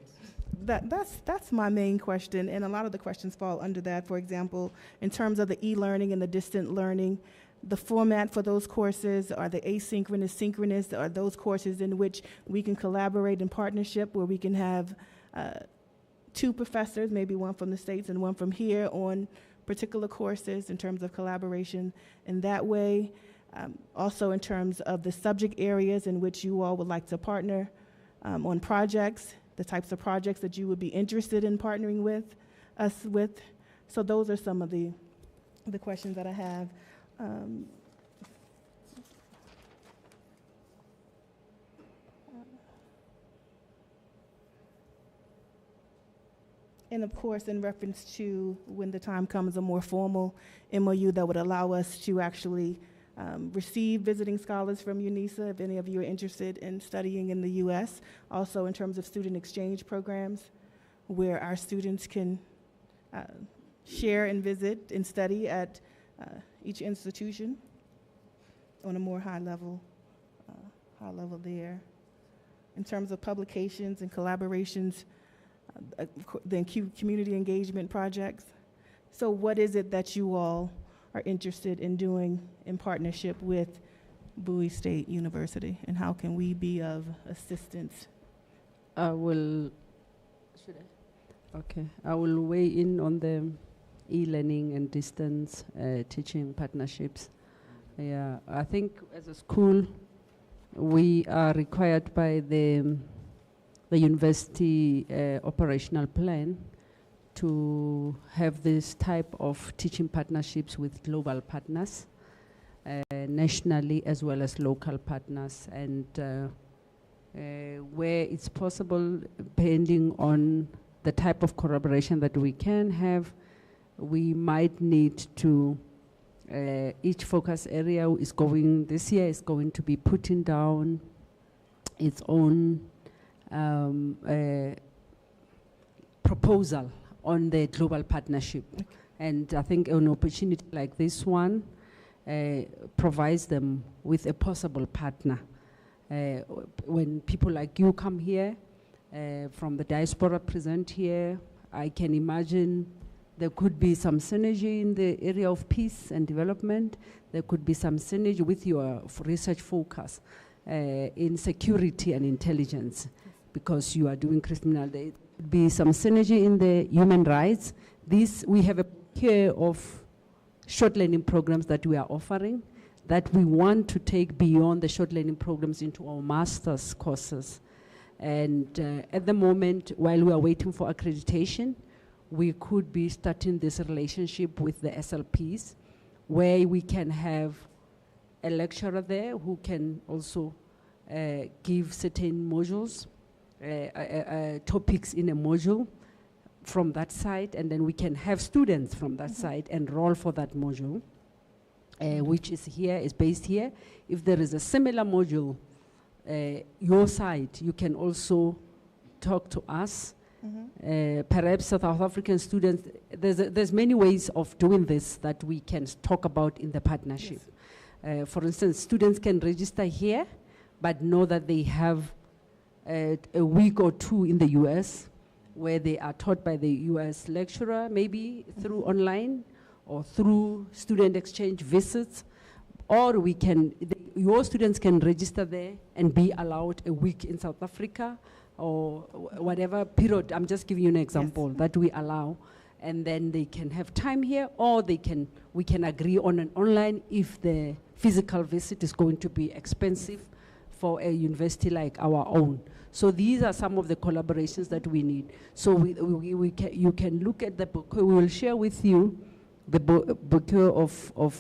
That's my main question, and a lot of the questions fall under that. For example, in terms of the e-learning and the distant learning, the format for those courses, are they asynchronous, synchronous? Are those courses in which we can collaborate in partnership, where we can have 2 professors, maybe one from the States and one from here, on particular courses in terms of collaboration in that way. Also in terms of the subject areas in which you all would like to partner on projects, the types of projects that you would be interested in partnering with us with. So those are some of the questions that I have. And of course, in reference to when the time comes, a more formal MOU that would allow us to actually receive visiting scholars from UNISA, if any of you are interested in studying in the US. Also in terms of student exchange programs, where our students can share and visit and study at each institution on a more high level there. In terms of publications and collaborations, the community engagement projects. So what is it that you all are interested in doing in partnership with Bowie State University, and how can we be of assistance? I will weigh in on the e-learning and distance teaching partnerships. Yeah, I think as a school, we are required by the university operational plan to have this type of teaching partnerships with global partners, nationally as well as local partners, and where it's possible, depending on the type of collaboration that we can have, we might need to, each focus area is going, this year is going to be putting down its own proposal on the global partnership. Okay. And I think an opportunity like this one provides them with a possible partner. When people like you come here, from the diaspora present here, I can imagine there could be some synergy in the area of peace and development. There could be some synergy with your research focus in security and intelligence, because you are doing criminal. There could be some synergy in the human rights. We have a care of short learning programs that we are offering, that we want to take beyond the short learning programs into our master's courses. And at the moment, while we are waiting for accreditation, we could be starting this relationship with the SLPs, where we can have a lecturer there who can also give certain modules, topics in a module from that side, and then we can have students from that side enroll for that module, which is here, is based here. If there is a similar module, your side, you can also talk to us. Perhaps South African students, there's many ways of doing this that we can talk about in the partnership. Yes. For instance, students can register here, but know that they have a week or two in the US where they are taught by the US lecturer, maybe through online or through student exchange visits, or we can, your students can register there and be allowed a week in South Africa or whatever period. I'm just giving you an example that we allow, and then they can have time here, or we can agree on an online if the physical visit is going to be expensive for a university like our own. So these are some of the collaborations that we need. So you can look at the book. We will share with you the book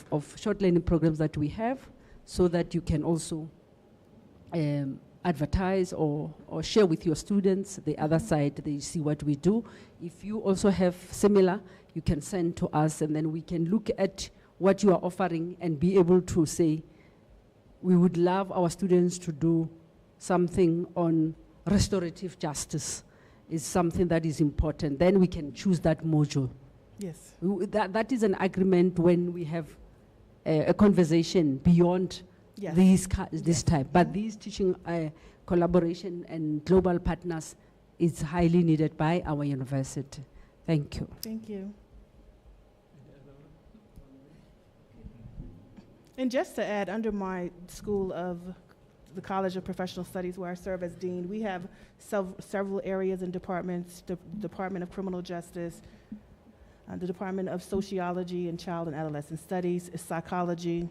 of short learning programs that we have, so that you can also advertise or share with your students. The other side, they see what we do. If you also have similar, you can send to us, and then we can look at what you are offering and be able to say, we would love our students to do something on restorative justice. Is something that is important. Then we can choose that module. Yes. That is an agreement when we have a conversation beyond this type. But these teaching collaboration and global partners is highly needed by our university. Thank you. Thank you. And just to add, under my School of the College of Professional Studies, where I serve as dean, we have several areas and departments: the Department of Criminal Justice, the Department of Sociology and Child and Adolescent Studies, Psychology,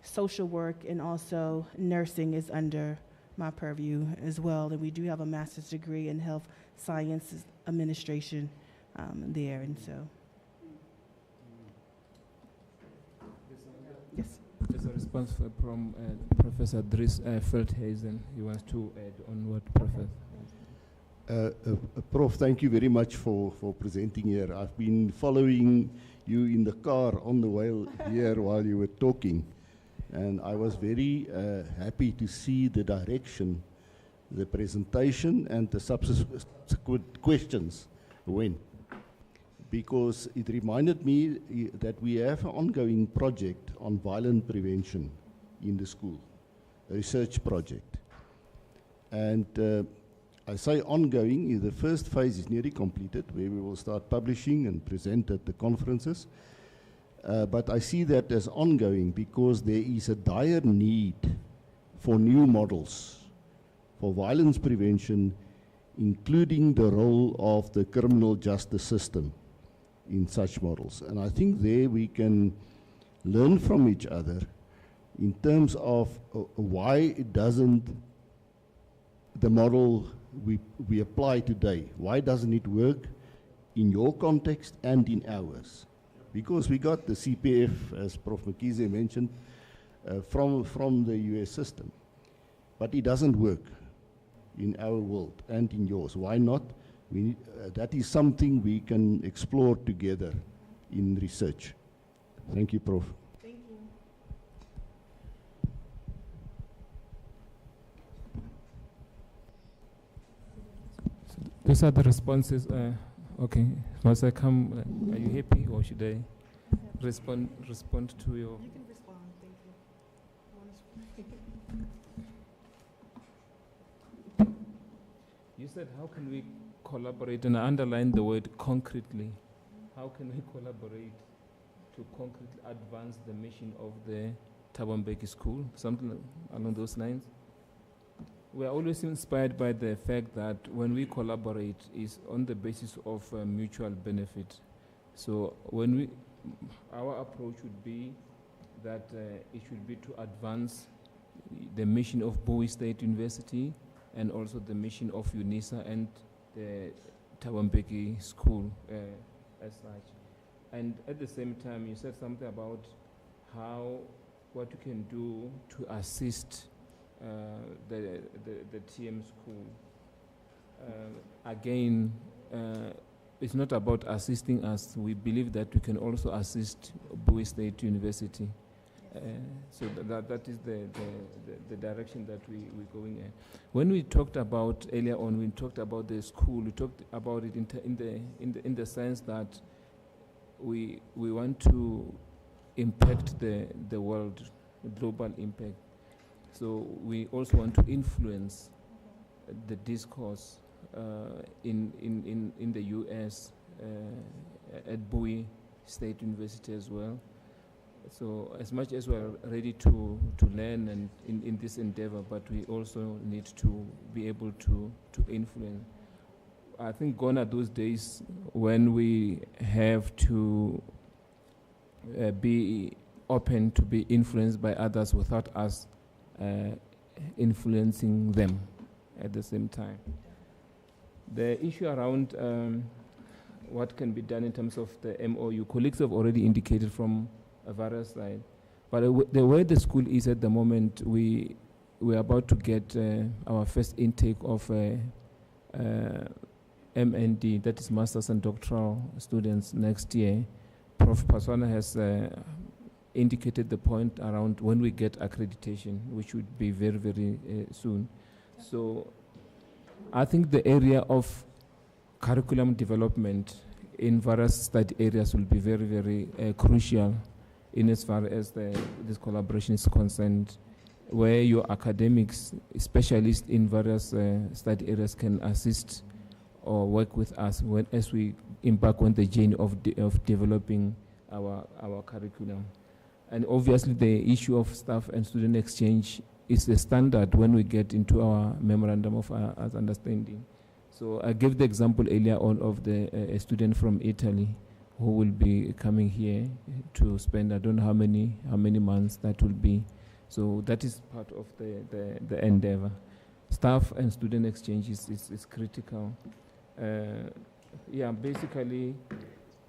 Social Work, and also nursing is under my purview as well. And we do have a master's degree in Health Sciences Administration there, and so. Yes. There's a response from Professor Dries Veldhuizen. He wants to add on what Professor. Prof, thank you very much for presenting here. I've been following you in the car on the way here while you were talking, and I was very happy to see the direction, the presentation, and the subsequent questions went, because it reminded me that we have an ongoing project on violent prevention in the school, a research project. And I say ongoing, the first phase is nearly completed, where we will start publishing and present at the conferences. But I see that as ongoing because there is a dire need for new models for violence prevention, including the role of the criminal justice system in such models. And I think there we can learn from each other in terms of why it doesn't, the model we apply today, why doesn't it work in your context and in ours? Because we got the CPF, as Prof. Mkize mentioned, from the US system. But it doesn't work in our world and in yours. Why not? We need, that is something we can explore together in research. Thank you, Prof. Thank you. Those are the responses. Okay, once I come, are you happy, or should I respond to your? You can respond. Thank you. You said, how can we collaborate? And I underlined the word concretely. How can we collaborate to concretely advance the mission of the Thabo Mbeki School? Something along those lines. We are always inspired by the fact that when we collaborate, is on the basis of mutual benefit. So when our approach would be that it should be to advance the mission of Bowie State University and also the mission of UNISA and the Thabo Mbeki School as such. And at the same time, you said something about what you can do to assist the TM school. Again, it's not about assisting us. We believe that we can also assist Bowie State University. So that is the direction that we're going in. When we talked about earlier on, we talked about the school. We talked about it in the sense that we want to impact the world, global impact. So we also want to influence the discourse in the US at Bowie State University as well. So as much as we're ready to learn and in this endeavor, but we also need to be able to influence. I think gone are those days when we have to be open to be influenced by others without us influencing them at the same time. The issue around what can be done in terms of the MOU, colleagues have already indicated from a various side. But the way the school is at the moment, we're about to get our first intake of MND, that is Masters and Doctoral students next year. Prof. Paswana has indicated the point around when we get accreditation, which would be very, very soon. So I think the area of curriculum development in various study areas will be very, very crucial in as far as this collaboration is concerned, where your academics, specialists in various study areas can assist or work with us as we embark on the journey of developing our curriculum. And obviously the issue of staff and student exchange is the standard when we get into our memorandum of understanding. So I gave the example earlier on of a student from Italy who will be coming here to spend, I don't know how many months that will be. So that is part of the endeavor. Staff and student exchange is critical. Basically,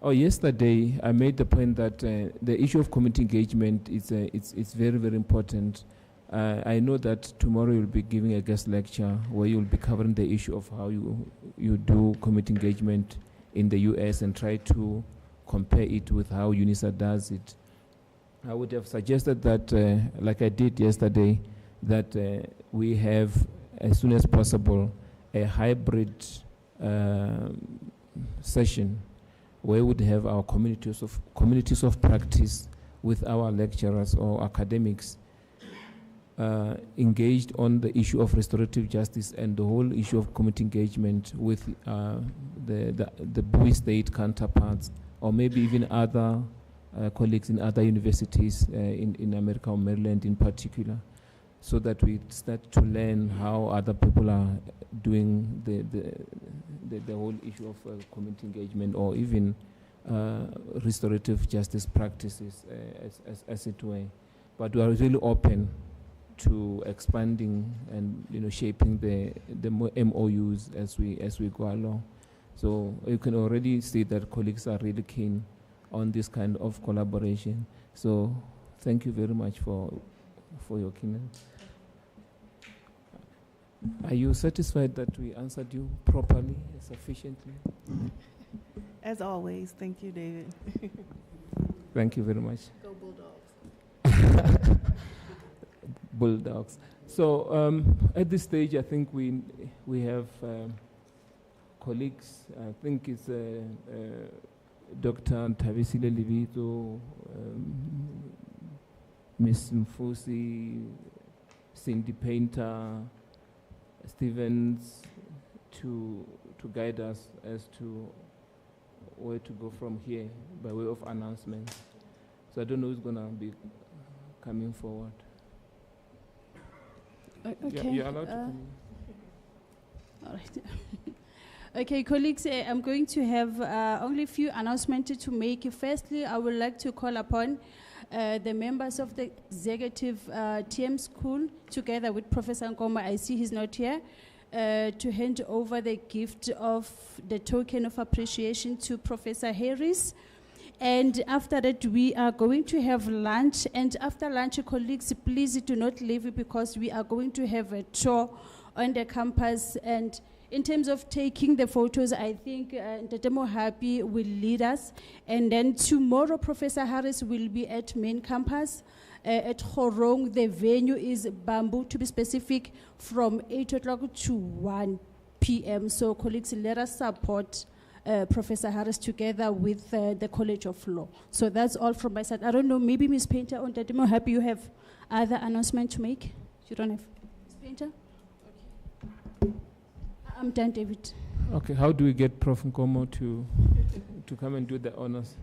yesterday I made the point that the issue of community engagement is very, very important. I know that tomorrow you'll be giving a guest lecture where you'll be covering the issue of how you do community engagement in the US and try to compare it with how UNISA does it. I would have suggested that, like I did yesterday, that we have, as soon as possible, a hybrid session where we would have our communities of practice with our lecturers or academics engaged on the issue of restorative justice and the whole issue of community engagement with the Bowie State counterparts, or maybe even other colleagues in other universities in America or Maryland in particular, so that we start to learn how other people are doing the whole issue of community engagement, or even restorative justice practices, as it were. But we are really open to expanding and shaping the MOUs as we go along. So you can already see that colleagues are really keen on this kind of collaboration. So thank you very much for your keenness. Are you satisfied that we answered you properly, sufficiently? As always, thank you, David. Thank you very much. Go Bulldogs. Bulldogs. So at this stage, I think we have colleagues. I think it's Dr. Ntavisile Livito, Ms. Mfusi, Cindy Painter, Stevens, to guide us as to where to go from here by way of announcements. So I don't know who's going to be coming forward. Okay. You're allowed to come in. All right. Okay, colleagues, I'm going to have only a few announcements to make. Firstly, I would like to call upon the members of the executive TM school, together with Professor Nkomo, I see he's not here, to hand over the gift of the token of appreciation to Professor Harris. And after that, we are going to have lunch. And after lunch, colleagues, please do not leave, because we are going to have a tour on the campus. And in terms of taking the photos, I think Ntatemo Happy will lead us. And then tomorrow, Professor Harris will be at main campus at Khorong. The venue is Bamboo, to be specific, from 8 o'clock to 1 p.m. So colleagues, let us support Professor Harris together with the College of Law. So that's all from my side. I don't know, maybe Ms. Painter or Ntatemo Happy, you have other announcement to make? You don't have? Ms. Painter? Okay. I'm done, David. Okay, how do we get Prof. Nkomo to come and do the honors?